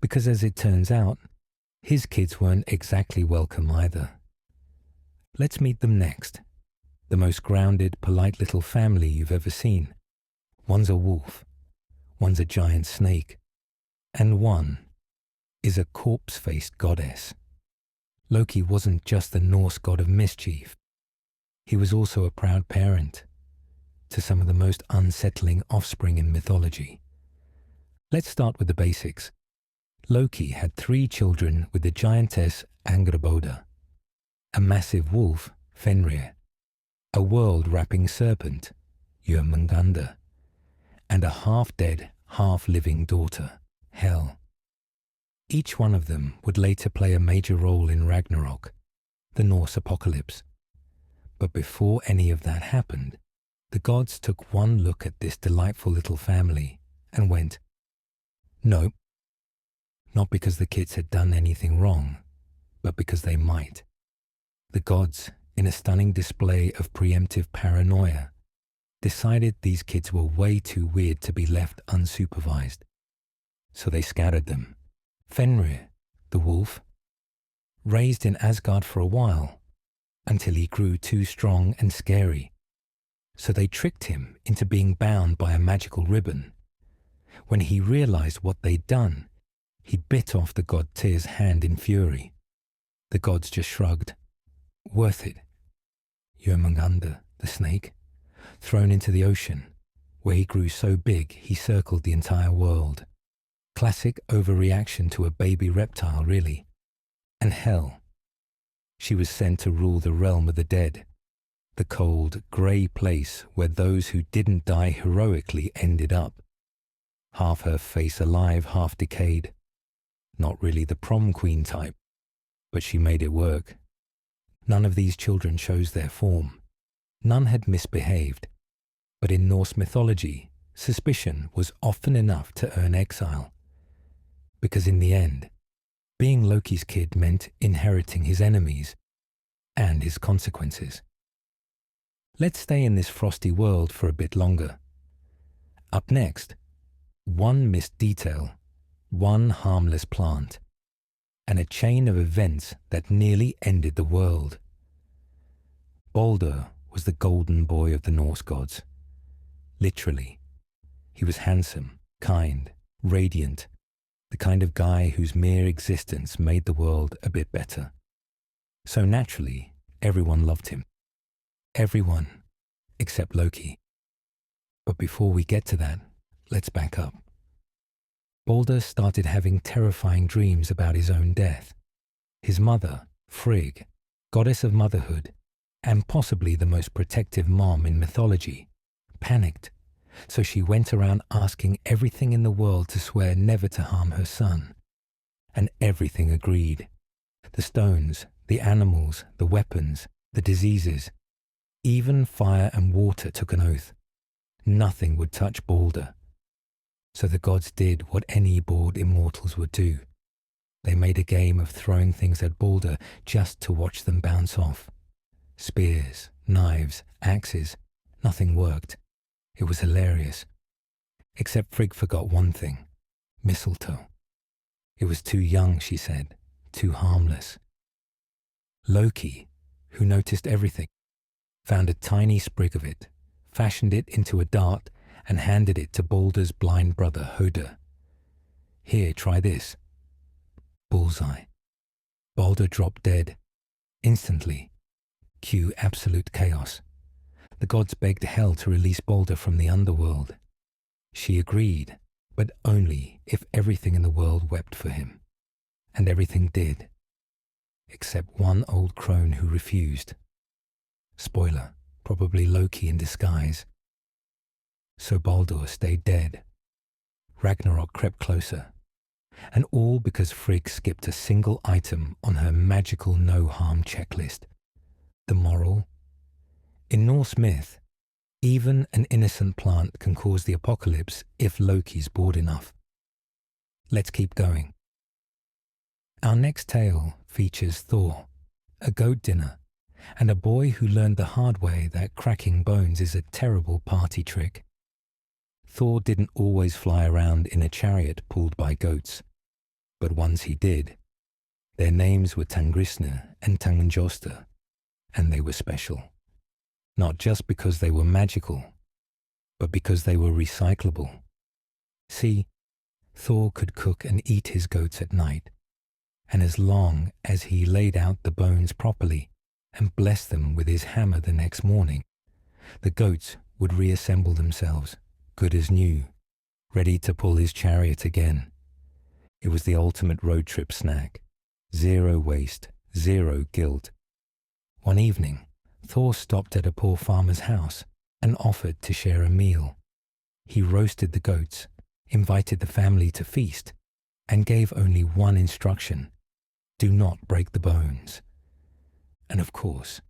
because as it turns out, his kids weren't exactly welcome either. Let's meet them next. The most grounded, polite little family you've ever seen. One's a wolf, one's a giant snake, and one is a corpse-faced goddess. Loki wasn't just the Norse god of mischief. He was also a proud parent to some of the most unsettling offspring in mythology. Let's start with the basics. Loki had 3 children with the giantess Angrboda, a massive wolf, Fenrir, a world-wrapping serpent, Jörmungandr, and a half-dead, half-living daughter, Hel. Each one of them would later play a major role in Ragnarok, the Norse apocalypse. But before any of that happened, the gods took one look at this delightful little family and went, "Nope." Not because the kids had done anything wrong, but because they might. The gods, in a stunning display of preemptive paranoia, decided these kids were way too weird to be left unsupervised. So they scattered them. Fenrir, the wolf, raised in Asgard for a while, until he grew too strong and scary. So they tricked him into being bound by a magical ribbon. When he realized what they'd done, he bit off the god Tyr's hand in fury. The gods just shrugged. Worth it. Jörmungandr, the snake, thrown into the ocean, where he grew so big he circled the entire world. Classic overreaction to a baby reptile, really. And Hel. She was sent to rule the realm of the dead, the cold, grey place where those who didn't die heroically ended up. half her face alive, half decayed. Not really the prom queen type, but she made it work. None of these children chose their form. None had misbehaved. But in Norse mythology, suspicion was often enough to earn exile. Because in the end, being Loki's kid meant inheriting his enemies and his consequences. Let's stay in this frosty world for a bit longer. Up next, one missed detail, one harmless plant, and a chain of events that nearly ended the world. Baldur was the golden boy of the Norse gods. Literally, he was handsome, kind, radiant, the kind of guy whose mere existence made the world a bit better. So naturally, everyone loved him. Everyone, except Loki. But before we get to that, let's back up. Baldur started having terrifying dreams about his own death. His mother, Frigg, goddess of motherhood, and possibly the most protective mom in mythology, panicked, so she went around asking everything in the world to swear never to harm her son. And everything agreed. The stones, the animals, the weapons, the diseases. Even fire and water took an oath. Nothing would touch Baldur. So the gods did what any bored immortals would do. They made a game of throwing things at Baldur just to watch them bounce off. Spears, knives, axes, nothing worked. It was hilarious. Except Frigg forgot one thing: mistletoe. It was too young, she said, too harmless. Loki, who noticed everything, found a tiny sprig of it, fashioned it into a dart, and handed it to Baldur's blind brother Hoder. Here, try this. Bullseye. Baldur dropped dead. Instantly. Cue absolute chaos. The gods begged Hel to release Baldur from the underworld. She agreed, but only if everything in the world wept for him. And everything did. Except one old crone who refused. Spoiler, probably Loki in disguise. So Baldur stayed dead. Ragnarok crept closer. And all because Frigg skipped a single item on her magical no-harm checklist. The moral? In Norse myth, even an innocent plant can cause the apocalypse if Loki's bored enough. Let's keep going. Our next tale features Thor, a goat dinner, and a boy who learned the hard way that cracking bones is a terrible party trick. Thor didn't always fly around in a chariot pulled by goats, but once he did. Their names were Tangrisne and Tangjosta, and they were special. Not just because they were magical, but because they were recyclable. See, Thor could cook and eat his goats at night, and as long as he laid out the bones properly and blessed them with his hammer the next morning, the goats would reassemble themselves, good as new, ready to pull his chariot again. It was the ultimate road trip snack. Zero waste, zero guilt. One evening, Thor stopped at a poor farmer's house and offered to share a meal. He roasted the goats, invited the family to feast, and gave only one instruction: do not break the bones. And of course,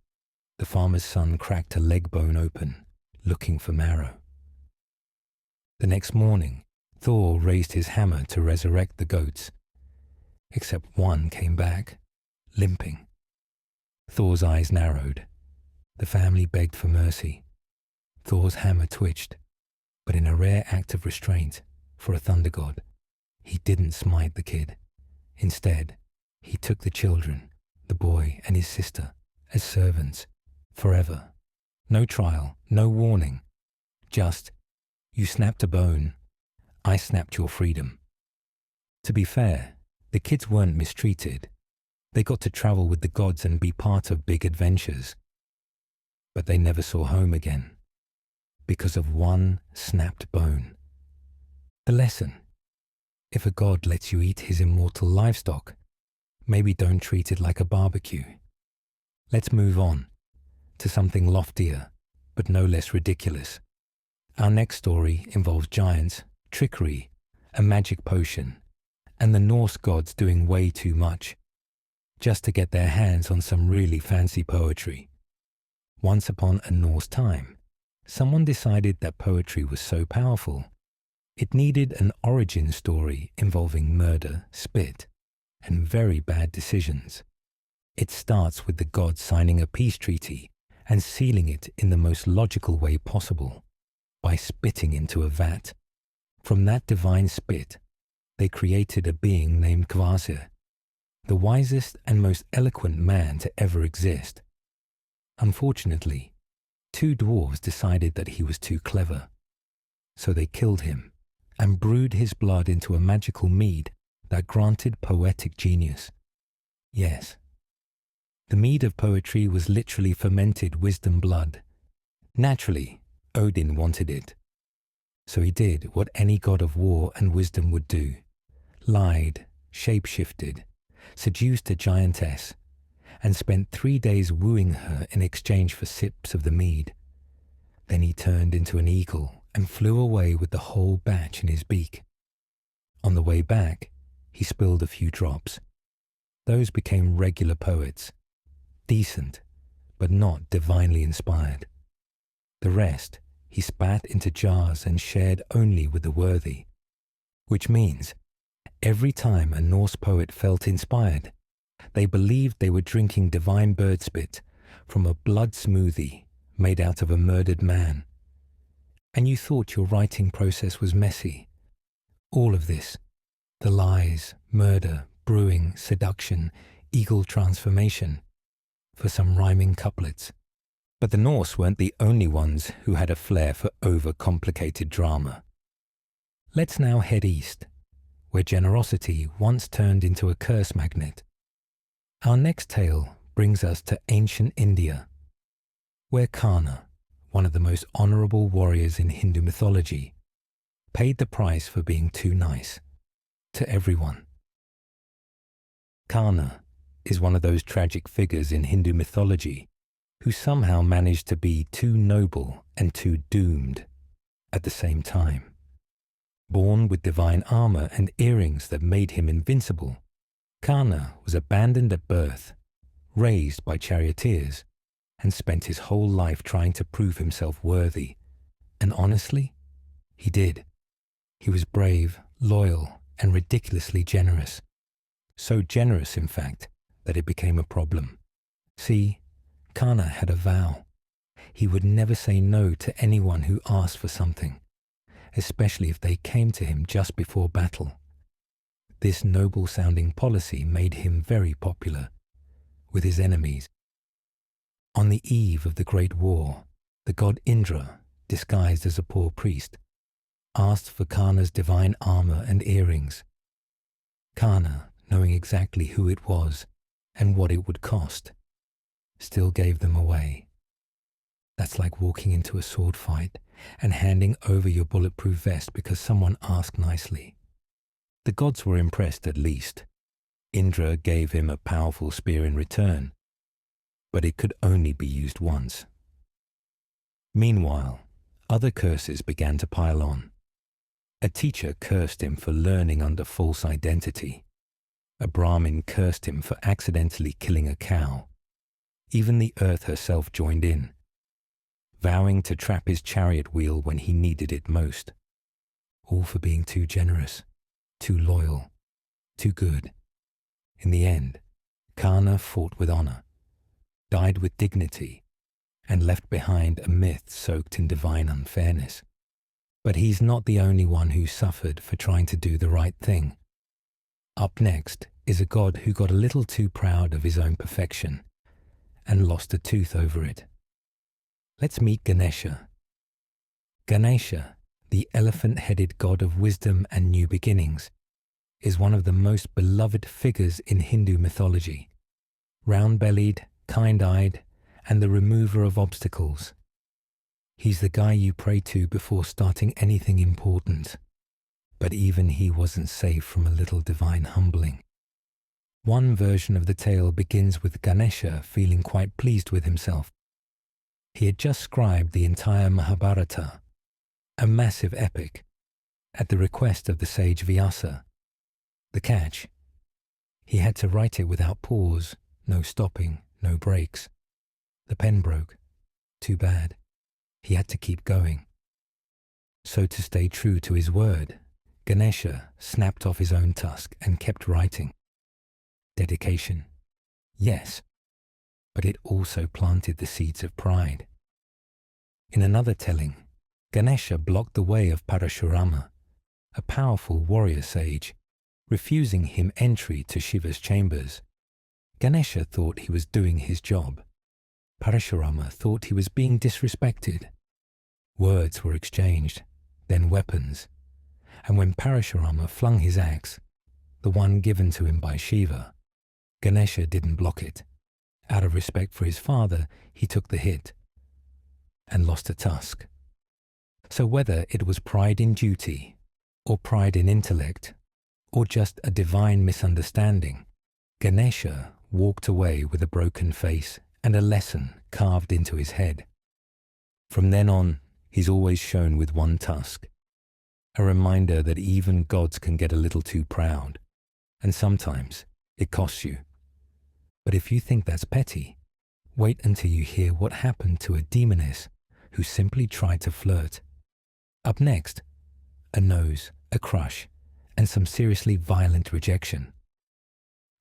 the farmer's son cracked a leg bone open, looking for marrow. The next morning, Thor raised his hammer to resurrect the goats, except one came back, limping. Thor's eyes narrowed. The family begged for mercy. Thor's hammer twitched, but in a rare act of restraint for a thunder god, he didn't smite the kid. Instead, he took the children, the boy and his sister, as servants, forever. No trial, no warning. Just, you snapped a bone, I snapped your freedom. To be fair, the kids weren't mistreated. They got to travel with the gods and be part of big adventures. But they never saw home again, because of one snapped bone. The lesson: if a god lets you eat his immortal livestock, maybe don't treat it like a barbecue. Let's move on to something loftier, but no less ridiculous. Our next story involves giants, trickery, a magic potion, and the Norse gods doing way too much, just to get their hands on some really fancy poetry. Once upon a Norse time, someone decided that poetry was so powerful, it needed an origin story involving murder, spit, and very bad decisions. It starts with the gods signing a peace treaty and sealing it in the most logical way possible, by spitting into a vat. From that divine spit, they created a being named Kvasir, the wisest and most eloquent man to ever exist. Unfortunately, two dwarves decided that he was too clever, so they killed him and brewed his blood into a magical mead that granted poetic genius. Yes, the mead of poetry was literally fermented wisdom blood. Naturally, Odin wanted it. So he did what any god of war and wisdom would do: lied, shape-shifted, seduced a giantess, and spent 3 days wooing her in exchange for sips of the mead. Then he turned into an eagle and flew away with the whole batch in his beak. On the way back, he spilled a few drops. Those became regular poets, decent, but not divinely inspired. The rest he spat into jars and shared only with the worthy, which means every time a Norse poet felt inspired, they believed they were drinking divine bird spit from a blood smoothie made out of a murdered man. And you thought your writing process was messy. All of this, the lies, murder, brewing, seduction, eagle transformation, for some rhyming couplets. But the Norse weren't the only ones who had a flair for over-complicated drama. Let's now head east, where generosity once turned into a curse magnet. Our next tale brings us to ancient India, where Karna, one of the most honorable warriors in Hindu mythology, paid the price for being too nice to everyone. Karna is one of those tragic figures in Hindu mythology who somehow managed to be too noble and too doomed at the same time. Born with divine armor and earrings that made him invincible, Karna was abandoned at birth, raised by charioteers, and spent his whole life trying to prove himself worthy. And honestly, he did. He was brave, loyal, and ridiculously generous. So generous, in fact, that it became a problem. See, Karna had a vow. He would never say no to anyone who asked for something, especially if they came to him just before battle. This noble-sounding policy made him very popular with his enemies. On the eve of the Great War, the god Indra, disguised as a poor priest, asked for Karna's divine armor and earrings. Karna, knowing exactly who it was and what it would cost, still gave them away. That's like walking into a sword fight and handing over your bulletproof vest because someone asked nicely. The gods were impressed at least. Indra gave him a powerful spear in return, but it could only be used once. Meanwhile, other curses began to pile on. A teacher cursed him for learning under false identity. A Brahmin cursed him for accidentally killing a cow. Even the earth herself joined in, vowing to trap his chariot wheel when he needed it most. All for being too generous, too loyal, too good. In the end, Karna fought with honor, died with dignity, and left behind a myth soaked in divine unfairness. But he's not the only one who suffered for trying to do the right thing. Up next is a god who got a little too proud of his own perfection and lost a tooth over it. Let's meet Ganesha. Ganesha, the elephant-headed god of wisdom and new beginnings, is one of the most beloved figures in Hindu mythology. Round-bellied, kind-eyed, and the remover of obstacles. He's the guy you pray to before starting anything important. But even he wasn't safe from a little divine humbling. One version of the tale begins with Ganesha feeling quite pleased with himself. He had just scribed the entire Mahabharata, a massive epic, at the request of the sage Vyasa. The catch? He had to write it without pause, no stopping, no breaks. The pen broke. Too bad. He had to keep going. So to stay true to his word, Ganesha snapped off his own tusk and kept writing. Dedication. Yes, but it also planted the seeds of pride. In another telling, Ganesha blocked the way of Parashurama, a powerful warrior sage, refusing him entry to Shiva's chambers. Ganesha thought he was doing his job. Parashurama thought he was being disrespected. Words were exchanged, then weapons, and when Parashurama flung his axe, the one given to him by Shiva, Ganesha didn't block it. Out of respect for his father, he took the hit and lost a tusk. So whether it was pride in duty, or pride in intellect, or just a divine misunderstanding, Ganesha walked away with a broken face and a lesson carved into his head. From then on, he's always shown with one tusk, a reminder that even gods can get a little too proud, and sometimes it costs you. But if you think that's petty, wait until you hear what happened to a demoness who simply tried to flirt. Up next, a nose, a crush, and some seriously violent rejection.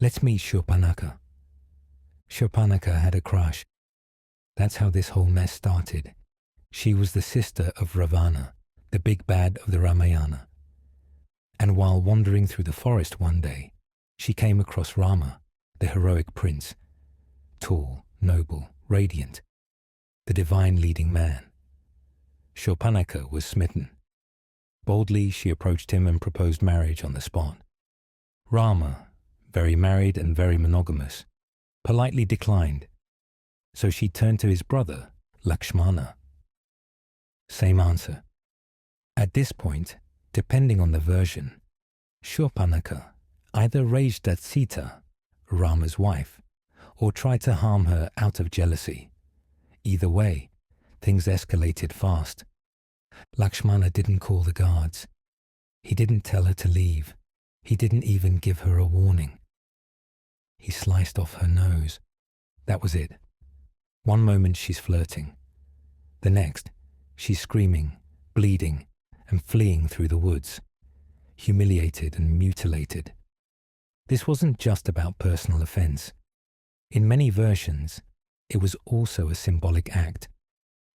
Let's meet Shurpanakha. Shurpanakha had a crush. That's how this whole mess started. She was the sister of Ravana, the big bad of the Ramayana. And while wandering through the forest one day, she came across Rama, the heroic prince, tall, noble, radiant, the divine leading man. Shurpanakha was smitten. Boldly, she approached him and proposed marriage on the spot. Rama, very married and very monogamous, politely declined, so she turned to his brother, Lakshmana. Same answer. At this point, depending on the version, Shurpanakha either raged at Sita, Rama's wife, or tried to harm her out of jealousy. Either way, things escalated fast. Lakshmana didn't call the guards. He didn't tell her to leave. He didn't even give her a warning. He sliced off her nose. That was it. One moment she's flirting. The next, she's screaming, bleeding, and fleeing through the woods, humiliated and mutilated. This wasn't just about personal offense. In many versions, it was also a symbolic act.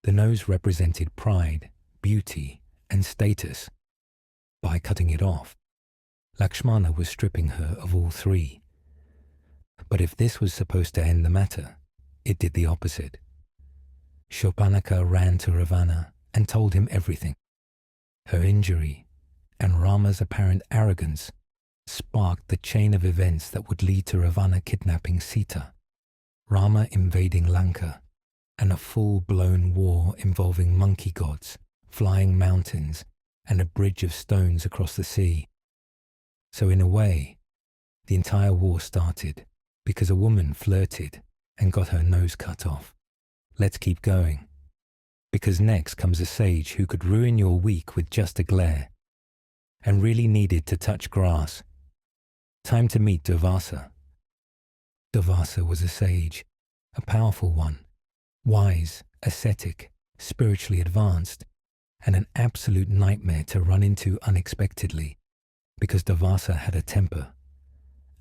The nose represented pride, beauty, and status. By cutting it off, Lakshmana was stripping her of all three. But if this was supposed to end the matter, it did the opposite. Shurpanakha ran to Ravana and told him everything. Her injury and Rama's apparent arrogance sparked the chain of events that would lead to Ravana kidnapping Sita, Rama invading Lanka, and a full-blown war involving monkey gods, flying mountains, and a bridge of stones across the sea. So in a way, the entire war started because a woman flirted and got her nose cut off. Let's keep going, because next comes a sage who could ruin your week with just a glare, and really needed to touch grass. Time to meet Durvasa. Durvasa was a sage, a powerful one, wise, ascetic, spiritually advanced, and an absolute nightmare to run into unexpectedly, because Durvasa had a temper,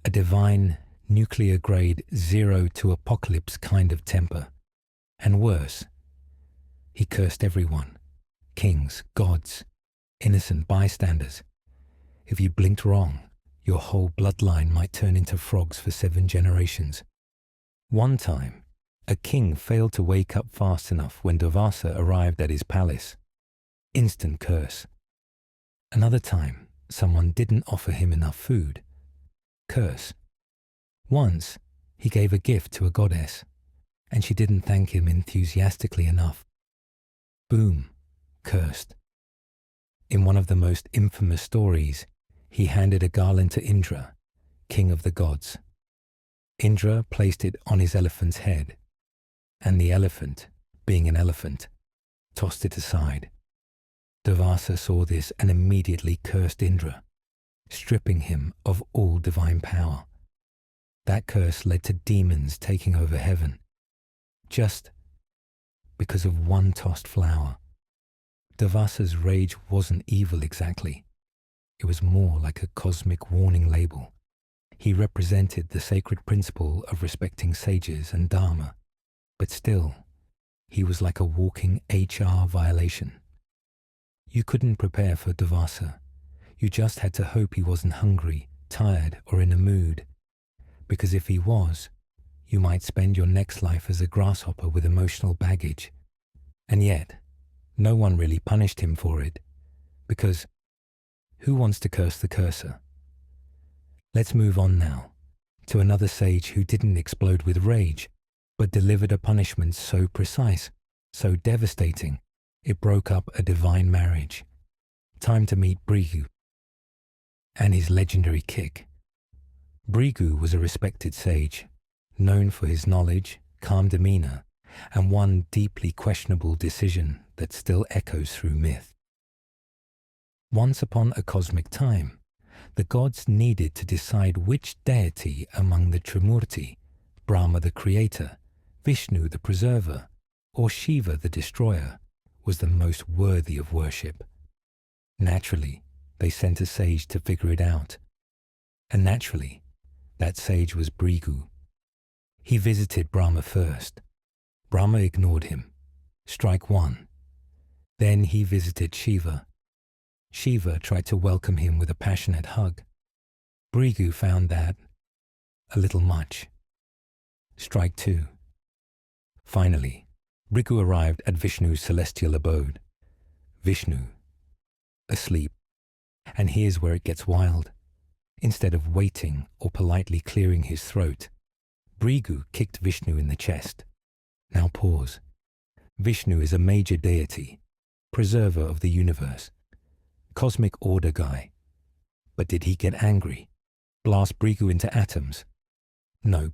a divine, nuclear-grade, zero to apocalypse kind of temper. And worse, he cursed everyone, kings, gods, innocent bystanders. If you blinked wrong, your whole bloodline might turn into frogs for 7 generations. One time, a king failed to wake up fast enough when Durvasa arrived at his palace. Instant curse. Another time, someone didn't offer him enough food. Curse. Once, he gave a gift to a goddess, and she didn't thank him enthusiastically enough. Boom. Cursed. In one of the most infamous stories, he handed a garland to Indra, king of the gods. Indra placed it on his elephant's head, and the elephant, being an elephant, tossed it aside. Durvasa saw this and immediately cursed Indra, stripping him of all divine power. That curse led to demons taking over heaven, just because of one tossed flower. Durvasa's rage wasn't evil exactly. It was more like a cosmic warning label. He represented the sacred principle of respecting sages and dharma, but still, he was like a walking HR violation. You couldn't prepare for Durvasa. You just had to hope he wasn't hungry, tired, or in a mood. Because if he was, you might spend your next life as a grasshopper with emotional baggage. And yet, no one really punished him for it, because who wants to curse the cursor? Let's move on now to another sage who didn't explode with rage, but delivered a punishment so precise, so devastating, it broke up a divine marriage. Time to meet Brigu and his legendary kick. Brigu was a respected sage, known for his knowledge, calm demeanor, and one deeply questionable decision that still echoes through myth. Once upon a cosmic time, the gods needed to decide which deity among the Trimurti, Brahma the creator, Vishnu the preserver, or Shiva the destroyer, was the most worthy of worship. Naturally, they sent a sage to figure it out. And naturally, that sage was Brigu. He visited Brahma first. Brahma ignored him. Strike one. Then he visited Shiva. Shiva tried to welcome him with a passionate hug. Brigu found that a little much. Strike two. Finally, Brigu arrived at Vishnu's celestial abode. Vishnu, asleep. And here's where it gets wild. Instead of waiting or politely clearing his throat, Brigu kicked Vishnu in the chest. Now pause. Vishnu is a major deity, preserver of the universe, cosmic order guy. But did he get angry? Blast Brigu into atoms? No.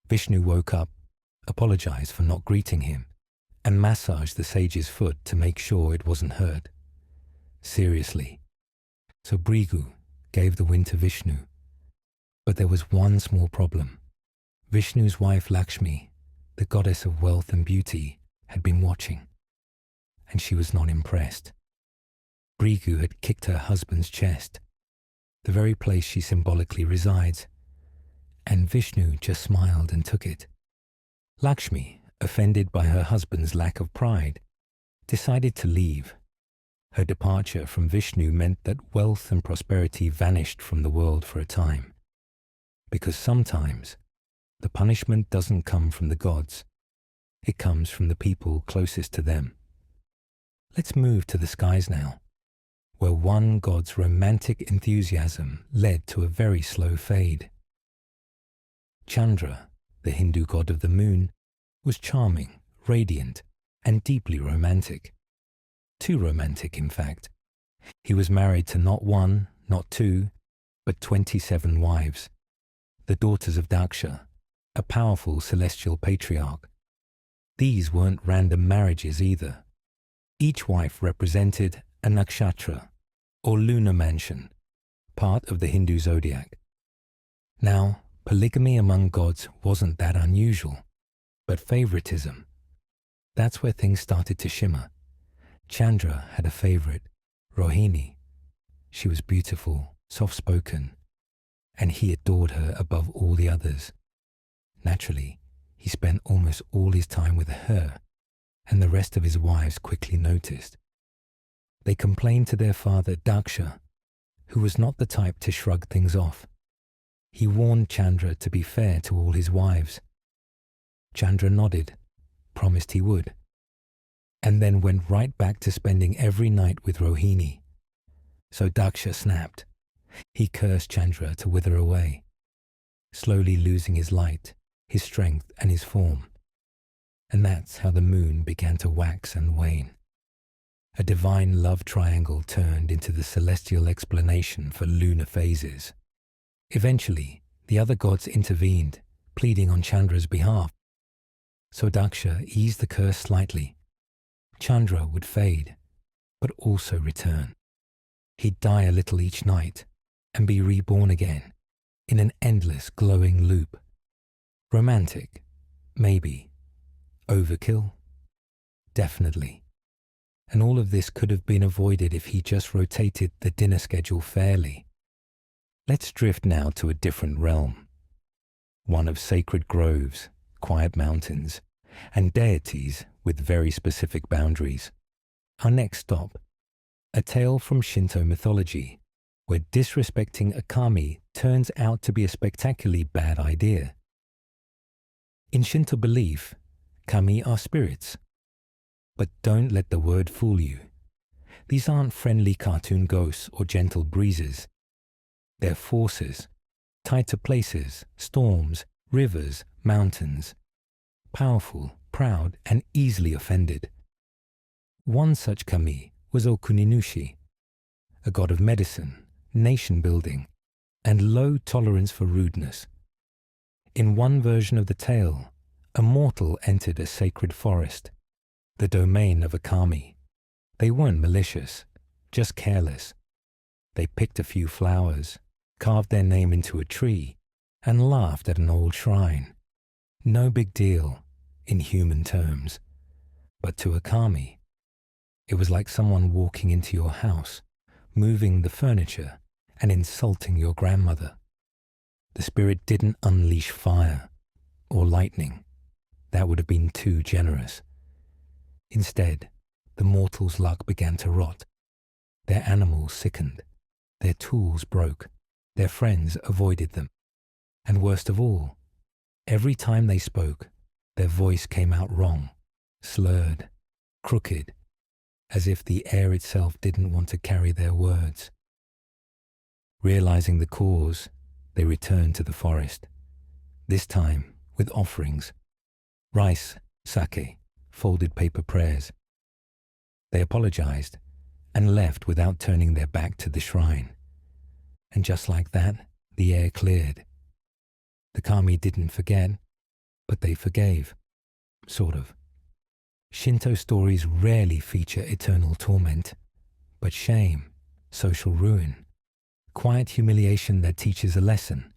Vishnu woke up, apologized for not greeting him, and massaged the sage's foot to make sure it wasn't hurt. Seriously. So Brigu gave the win to Vishnu. But there was one small problem. Vishnu's wife Lakshmi, the goddess of wealth and beauty, had been watching, and she was not impressed. Brigu had kicked her husband's chest, the very place she symbolically resides, and Vishnu just smiled and took it. Lakshmi, offended by her husband's lack of pride, decided to leave. Her departure from Vishnu meant that wealth and prosperity vanished from the world for a time. Because sometimes, the punishment doesn't come from the gods. It comes from the people closest to them. Let's move to the skies now, where one god's romantic enthusiasm led to a very slow fade. Chandra, the Hindu god of the moon, was charming, radiant, and deeply romantic. Too romantic, in fact. He was married to not one, not two, but 27 wives, the daughters of Daksha, a powerful celestial patriarch. These weren't random marriages either. Each wife represented a nakshatra, or lunar mansion, part of the Hindu zodiac. Now, polygamy among gods wasn't that unusual, but favoritism, that's where things started to shimmer. Chandra had a favorite, Rohini. She was beautiful, soft-spoken, and he adored her above all the others. Naturally, he spent almost all his time with her, and the rest of his wives quickly noticed. They complained to their father Daksha, who was not the type to shrug things off. He warned Chandra to be fair to all his wives. Chandra nodded, promised he would, and then went right back to spending every night with Rohini. So Daksha snapped. He cursed Chandra to wither away, slowly losing his light, his strength, and his form. And that's how the moon began to wax and wane. A divine love triangle turned into the celestial explanation for lunar phases. Eventually, the other gods intervened, pleading on Chandra's behalf. So Daksha eased the curse slightly. Chandra would fade, but also return. He'd die a little each night and be reborn again in an endless glowing loop. Romantic? Maybe. Overkill? Definitely. And all of this could have been avoided if he just rotated the dinner schedule fairly. Let's drift now to a different realm. One of sacred groves, quiet mountains, and deities with very specific boundaries. Our next stop, a tale from Shinto mythology, where disrespecting a kami turns out to be a spectacularly bad idea. In Shinto belief, kami are spirits. But don't let the word fool you. These aren't friendly cartoon ghosts or gentle breezes. They're forces, tied to places, storms, rivers, mountains. Powerful, proud, and easily offended. One such kami was Okuninushi, a god of medicine, nation-building, and low tolerance for rudeness. In one version of the tale, a mortal entered a sacred forest, the domain of a kami. They weren't malicious, just careless. They picked a few flowers, carved their name into a tree, and laughed at an old shrine. No big deal, in human terms. But to a kami, it was like someone walking into your house, moving the furniture, and insulting your grandmother. The spirit didn't unleash fire or lightning. That would have been too generous. Instead, the mortal's luck began to rot. Their animals sickened. Their tools broke. Their friends avoided them. And worst of all, every time they spoke, their voice came out wrong, slurred, crooked, as if the air itself didn't want to carry their words. Realizing the cause, they returned to the forest, this time with offerings, rice, sake, folded paper prayers. They apologized and left without turning their back to the shrine. And just like that, the air cleared. The kami didn't forget, but they forgave. Sort of. Shinto stories rarely feature eternal torment, but shame, social ruin, quiet humiliation that teaches a lesson.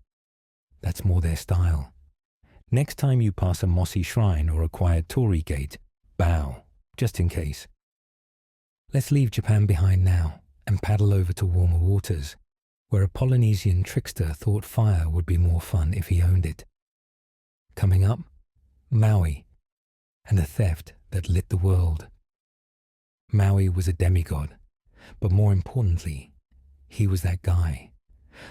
That's more their style. Next time you pass a mossy shrine or a quiet torii gate, bow, just in case. Let's leave Japan behind now and paddle over to warmer waters, where a Polynesian trickster thought fire would be more fun if he owned it. Coming up, Maui, and a theft that lit the world. Maui was a demigod, but more importantly, he was that guy,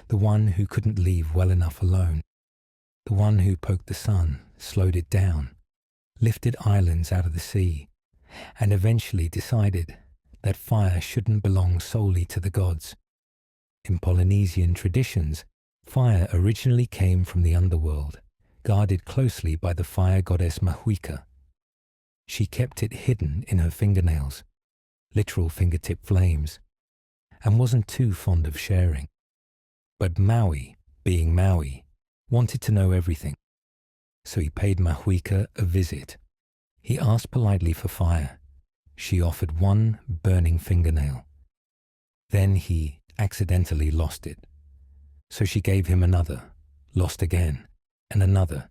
the one who couldn't leave well enough alone, the one who poked the sun, slowed it down, lifted islands out of the sea, and eventually decided that fire shouldn't belong solely to the gods. In Polynesian traditions, fire originally came from the underworld, guarded closely by the fire goddess Mahuika. She kept it hidden in her fingernails, literal fingertip flames, and wasn't too fond of sharing. But Maui, being Maui, wanted to know everything. So he paid Mahuika a visit. He asked politely for fire. She offered one burning fingernail. Then he accidentally lost it. So she gave him another, lost again, and another.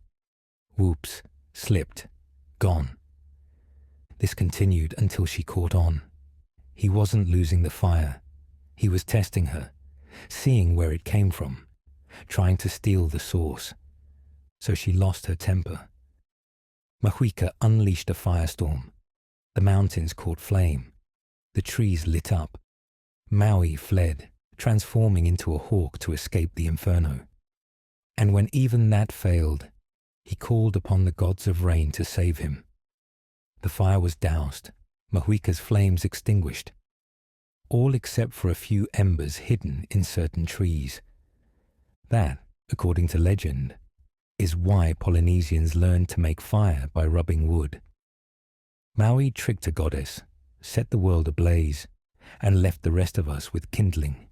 Whoops, slipped, gone. This continued until she caught on. He wasn't losing the fire. He was testing her, seeing where it came from, trying to steal the source. So she lost her temper. Mahuika unleashed a firestorm. The mountains caught flame. The trees lit up. Maui fled, transforming into a hawk to escape the inferno. And when even that failed, he called upon the gods of rain to save him. The fire was doused, Mahuika's flames extinguished, all except for a few embers hidden in certain trees. That, according to legend, is why Polynesians learned to make fire by rubbing wood. Maui tricked a goddess, set the world ablaze, and left the rest of us with kindling.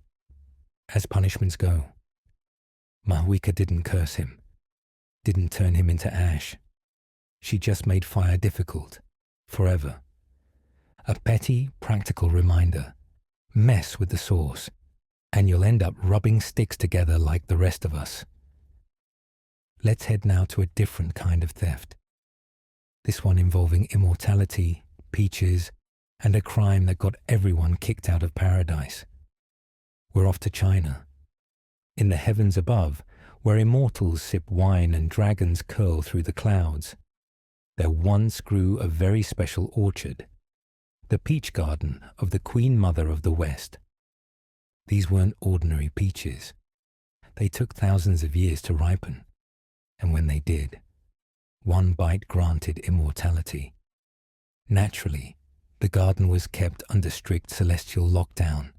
As punishments go, Mahuika didn't curse him, didn't turn him into ash. She just made fire difficult, forever. A petty, practical reminder. Mess with the source, and you'll end up rubbing sticks together like the rest of us. Let's head now to a different kind of theft. This one involving immortality, peaches, and a crime that got everyone kicked out of paradise. We're off to China. In the heavens above, where immortals sip wine and dragons curl through the clouds, there once grew a very special orchard, the peach garden of the Queen Mother of the West. These weren't ordinary peaches. They took thousands of years to ripen, and when they did, one bite granted immortality. Naturally, the garden was kept under strict celestial lockdown,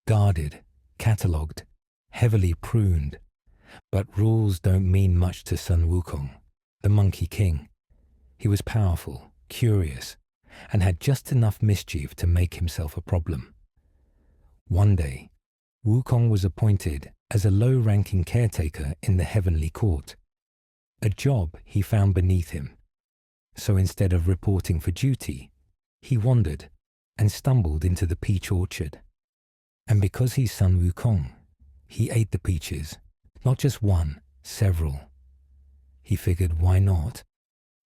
guarded, catalogued, heavily pruned. But rules don't mean much to Sun Wukong, the Monkey King. He was powerful, curious, and had just enough mischief to make himself a problem. One day, Wukong was appointed as a low-ranking caretaker in the heavenly court, a job he found beneath him. So instead of reporting for duty, he wandered and stumbled into the peach orchard. And because he's Sun Wukong, he ate the peaches, not just one, several. He figured, why not?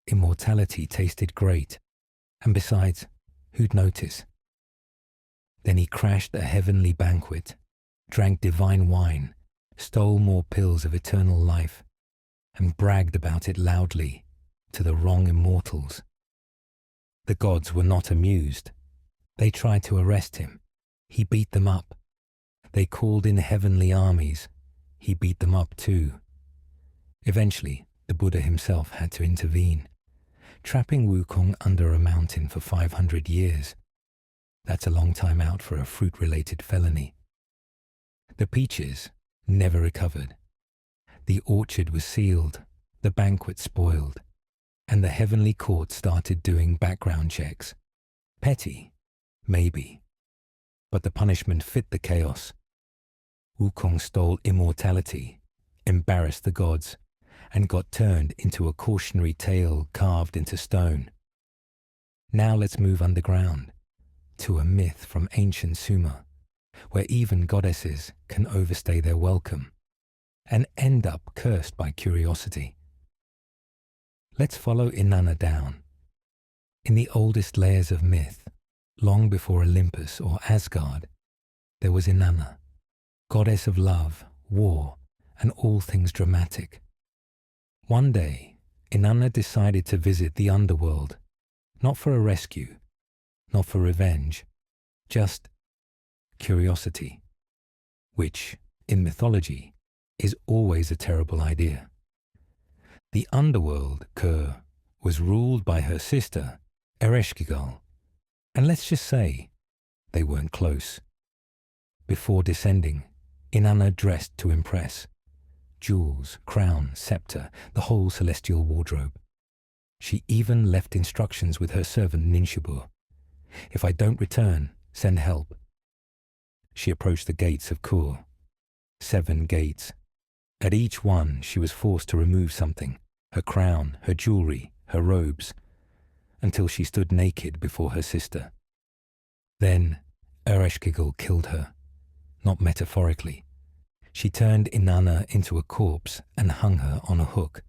Immortality tasted great, and besides, who'd notice? Then he crashed a heavenly banquet, drank divine wine, stole more pills of eternal life, and bragged about it loudly to the wrong immortals. The gods were not amused. They tried to arrest him. He beat them up. They called in heavenly armies. He beat them up too. Eventually, the Buddha himself had to intervene, trapping Wukong under a mountain for 500 years. That's a long time out for a fruit-related felony. The peaches never recovered. The orchard was sealed, the banquet spoiled, and the heavenly court started doing background checks. Petty? Maybe. But the punishment fit the chaos. Wukong stole immortality, embarrassed the gods, and got turned into a cautionary tale carved into stone. Now let's move underground, to a myth from ancient Sumer, where even goddesses can overstay their welcome and end up cursed by curiosity. Let's follow Inanna down. In the oldest layers of myth, long before Olympus or Asgard, there was Inanna, goddess of love, war, and all things dramatic. One day, Inanna decided to visit the underworld, not for a rescue, not for revenge, just curiosity, which, in mythology, is always a terrible idea. The underworld, Kur, was ruled by her sister, Ereshkigal, and let's just say, they weren't close. Before descending, Inanna dressed to impress. Jewels, crown, scepter, the whole celestial wardrobe. She even left instructions with her servant Ninshubur. If I don't return, send help. She approached the gates of Kur. 7 gates. At each one, she was forced to remove something, her crown, her jewelry, her robes, until she stood naked before her sister. Then, Ereshkigal killed her, not metaphorically. She turned Inanna into a corpse and hung her on a hook.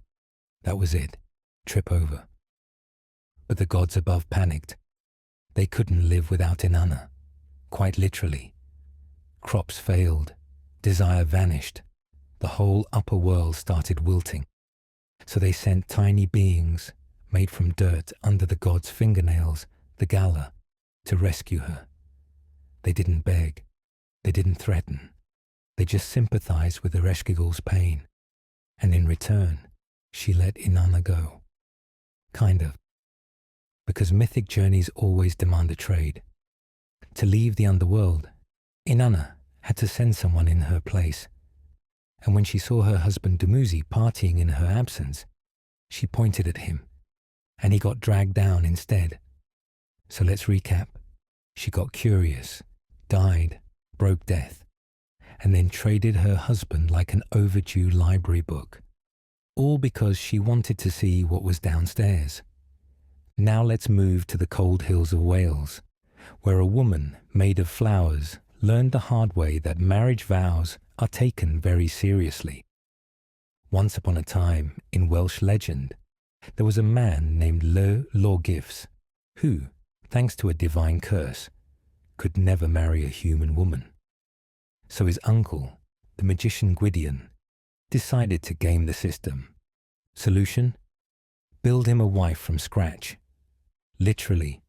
That was it. Trip over. But the gods above panicked. They couldn't live without Inanna, quite literally. Crops failed. Desire vanished. The whole upper world started wilting. So they sent tiny beings, made from dirt under the gods' fingernails, the Gala, to rescue her. They didn't beg. They didn't threaten. They just sympathized with Ereshkigal's pain, and in return, she let Inanna go. Kind of. Because mythic journeys always demand a trade. To leave the underworld, Inanna had to send someone in her place. And when she saw her husband Dumuzi partying in her absence, she pointed at him, and he got dragged down instead. So let's recap. She got curious, died, broke death, and then traded her husband like an overdue library book, all because she wanted to see what was downstairs. Now let's move to the cold hills of Wales, where a woman made of flowers learned the hard way that marriage vows are taken very seriously. Once upon a time, in Welsh legend, there was a man named Lawgifs who, thanks to a divine curse, could never marry a human woman. So his uncle, the magician Gwydion, decided to game the system. Solution? Build him a wife from scratch. Literally.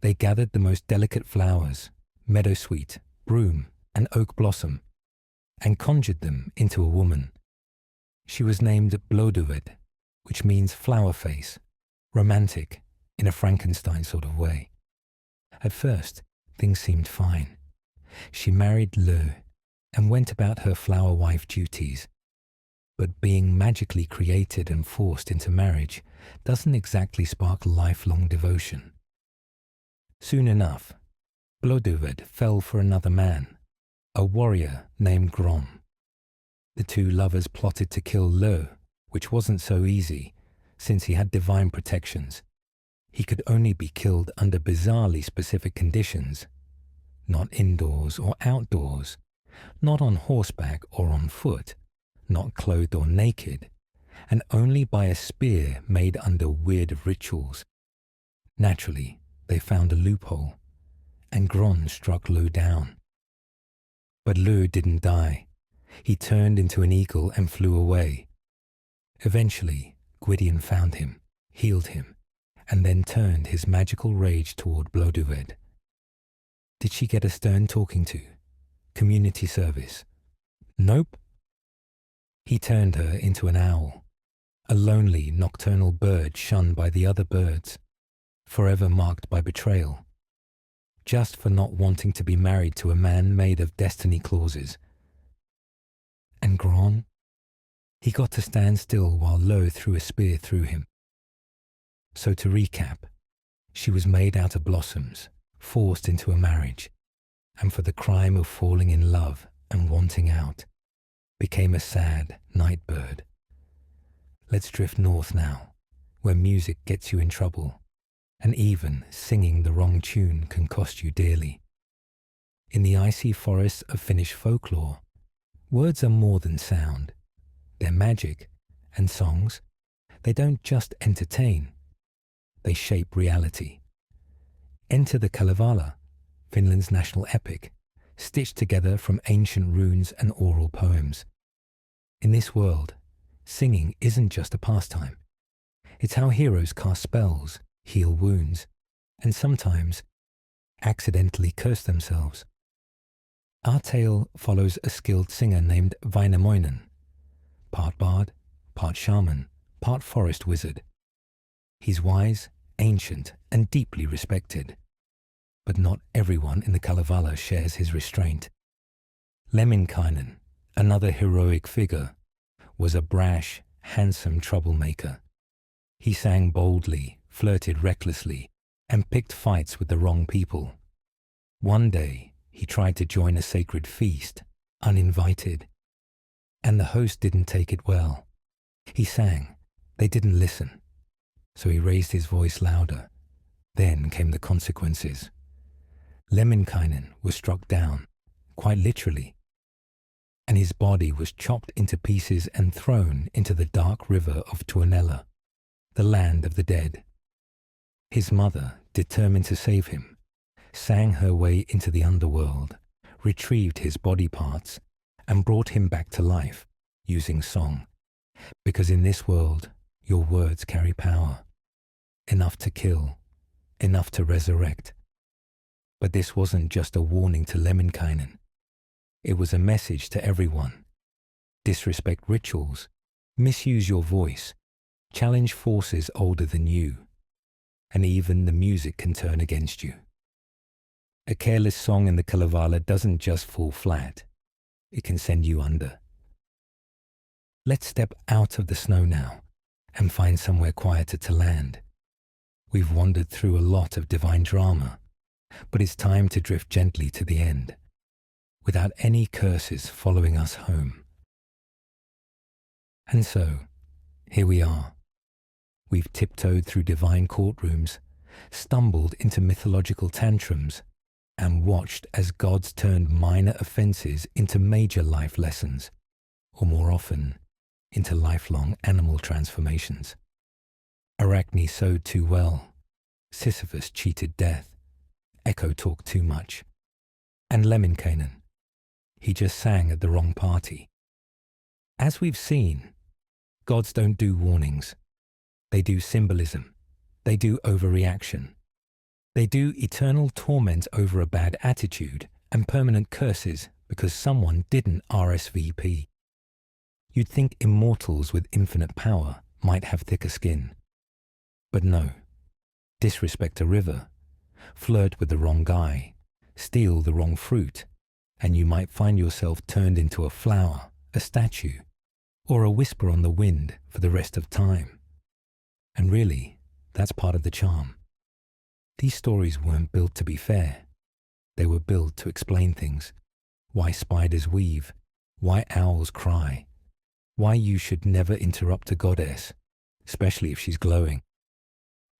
They gathered the most delicate flowers, meadowsweet, broom, and oak blossom, and conjured them into a woman. She was named Blodeuwedd, which means flower face, romantic, in a Frankenstein sort of way. At first, things seemed fine. She married Lö and went about her flower wife duties. But being magically created and forced into marriage doesn't exactly spark lifelong devotion. Soon enough, Blodeuwedd fell for another man, a warrior named Grom. The two lovers plotted to kill Lö, which wasn't so easy, since he had divine protections. He could only be killed under bizarrely specific conditions, not indoors or outdoors, not on horseback or on foot, not clothed or naked, and only by a spear made under weird rituals. Naturally, they found a loophole, and Gron struck Lö down. But Lö didn't die. He turned into an eagle and flew away. Eventually, Gwydion found him, healed him, and then turned his magical rage toward Blodeuwedd. Did she get a stern talking to? Community service? Nope. He turned her into an owl, a lonely nocturnal bird shunned by the other birds, forever marked by betrayal, just for not wanting to be married to a man made of destiny clauses. And Gron? He got to stand still while Lö threw a spear through him. So to recap, she was made out of blossoms, forced into a marriage, and for the crime of falling in love and wanting out, became a sad night bird. Let's drift north now, where music gets you in trouble, and even singing the wrong tune can cost you dearly. In the icy forests of Finnish folklore, words are more than sound. They're magic, and songs, they don't just entertain, they shape reality. Enter the Kalevala, Finland's national epic, stitched together from ancient runes and oral poems. In this world, singing isn't just a pastime. It's how heroes cast spells, heal wounds, and sometimes accidentally curse themselves. Our tale follows a skilled singer named Väinämöinen, part bard, part shaman, part forest wizard. He's wise, ancient, and deeply respected. But not everyone in the Kalevala shares his restraint. Lemminkainen, another heroic figure, was a brash, handsome troublemaker. He sang boldly, flirted recklessly, and picked fights with the wrong people. One day, he tried to join a sacred feast, uninvited, and the host didn't take it well. He sang. They didn't listen. So he raised his voice louder. Then came the consequences. Lemminkainen was struck down, quite literally, and his body was chopped into pieces and thrown into the dark river of Tuonela, the land of the dead. His mother, determined to save him, sang her way into the underworld, retrieved his body parts, and brought him back to life using song. Because in this world, your words carry power, enough to kill, enough to resurrect. But this wasn't just a warning to Lemminkainen. It was a message to everyone. Disrespect rituals, misuse your voice, challenge forces older than you, and even the music can turn against you. A careless song in the Kalevala doesn't just fall flat, it can send you under. Let's step out of the snow now and find somewhere quieter to land. We've wandered through a lot of divine drama, but it's time to drift gently to the end, without any curses following us home. And so, here we are. We've tiptoed through divine courtrooms, stumbled into mythological tantrums, and watched as gods turned minor offenses into major life lessons, or more often, into lifelong animal transformations. Arachne sewed too well, Sisyphus cheated death, Echo talked too much, and Lemminkainen, he just sang at the wrong party. As we've seen, gods don't do warnings. They do symbolism. They do overreaction. They do eternal torment over a bad attitude and permanent curses because someone didn't RSVP. You'd think immortals with infinite power might have thicker skin. But no. Disrespect a river, flirt with the wrong guy, steal the wrong fruit, and you might find yourself turned into a flower, a statue, or a whisper on the wind for the rest of time. And really, that's part of the charm. These stories weren't built to be fair. They were built to explain things. Why spiders weave, why owls cry, why you should never interrupt a goddess, especially if she's glowing.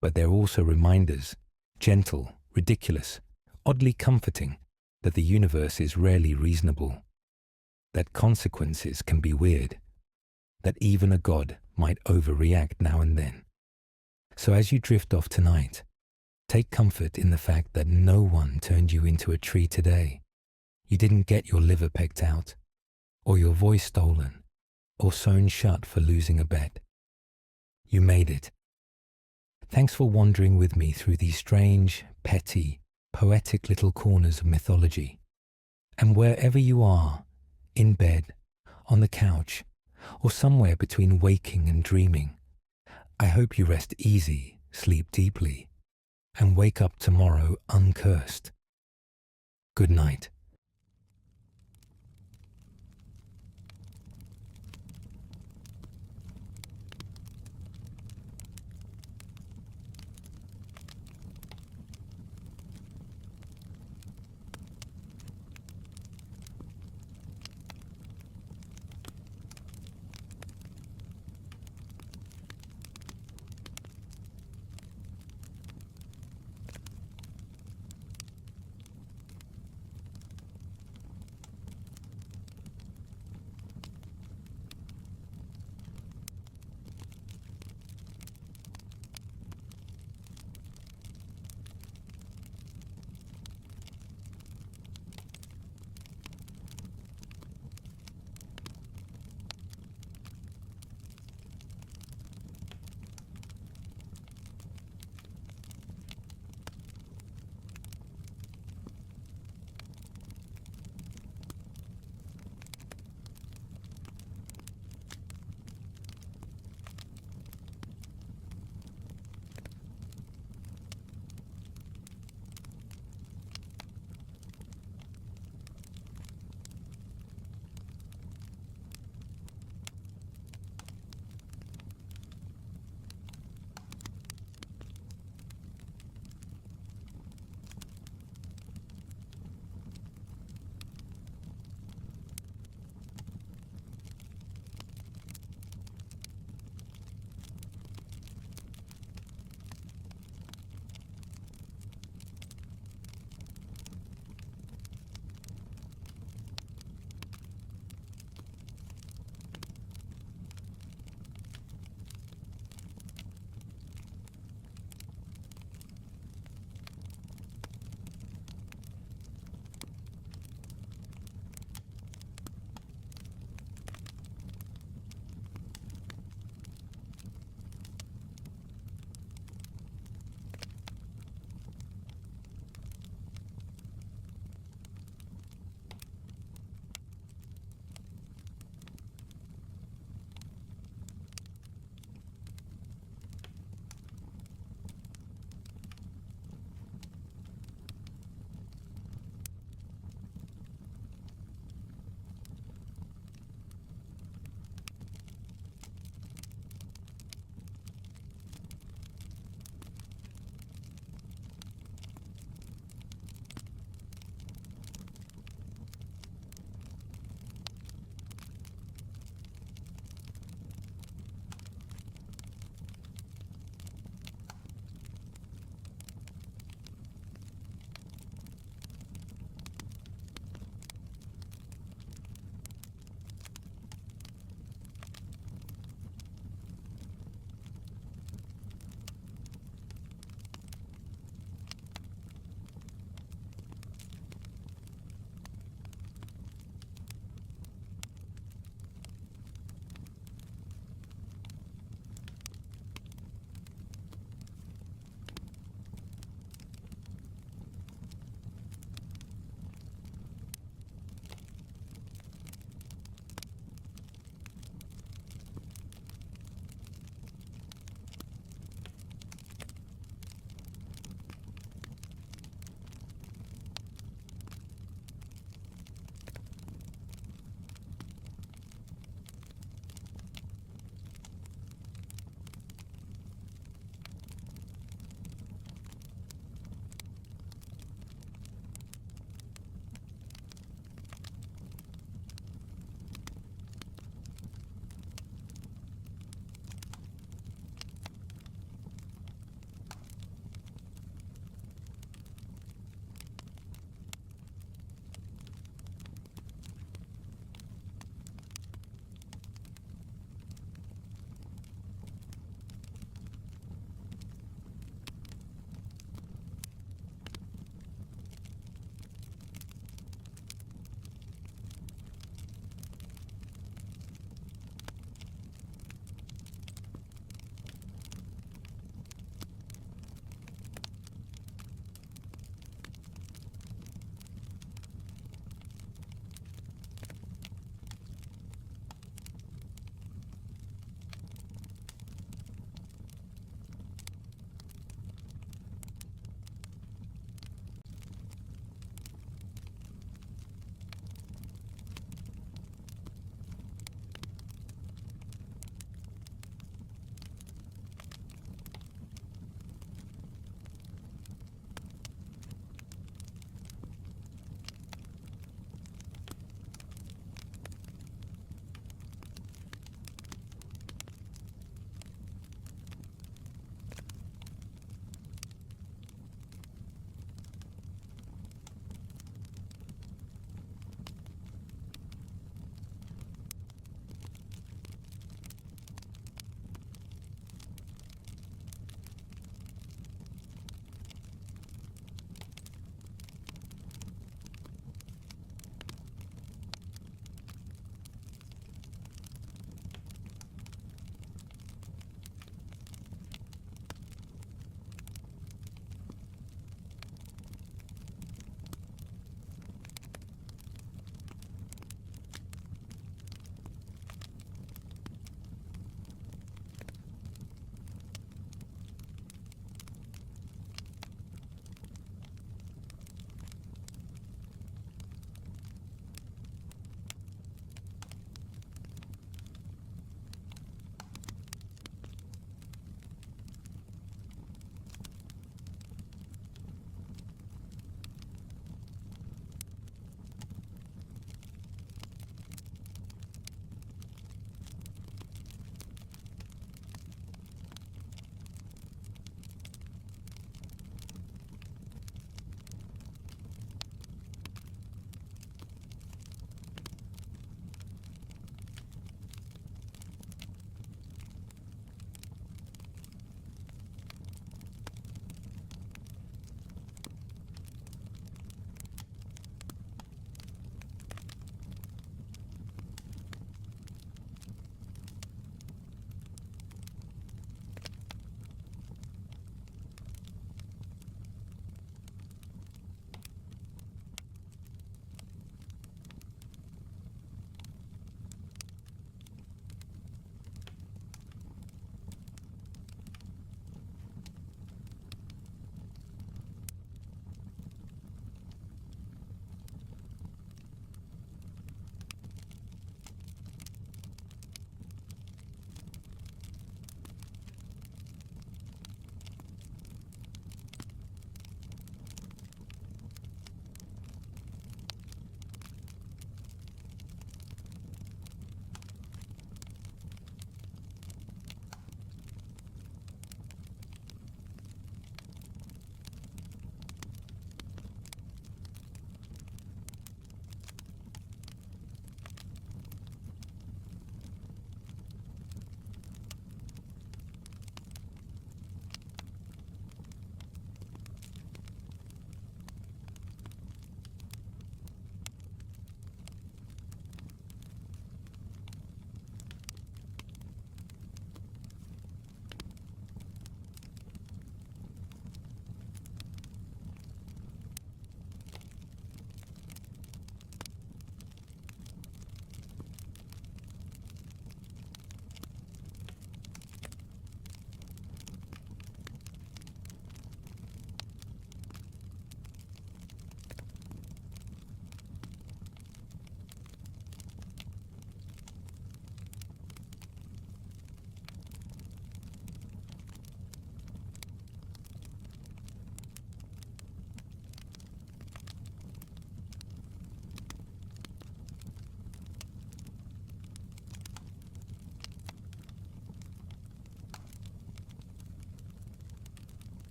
But they're also reminders, gentle, ridiculous, oddly comforting, that the universe is rarely reasonable, that consequences can be weird, that even a god might overreact now and then. So as you drift off tonight, take comfort in the fact that no one turned you into a tree today. You didn't get your liver pecked out, or your voice stolen, or sewn shut for losing a bet. You made it. Thanks for wandering with me through these strange, petty, poetic little corners of mythology. And wherever you are, in bed, on the couch, or somewhere between waking and dreaming, I hope you rest easy, sleep deeply, and wake up tomorrow uncursed. Good night.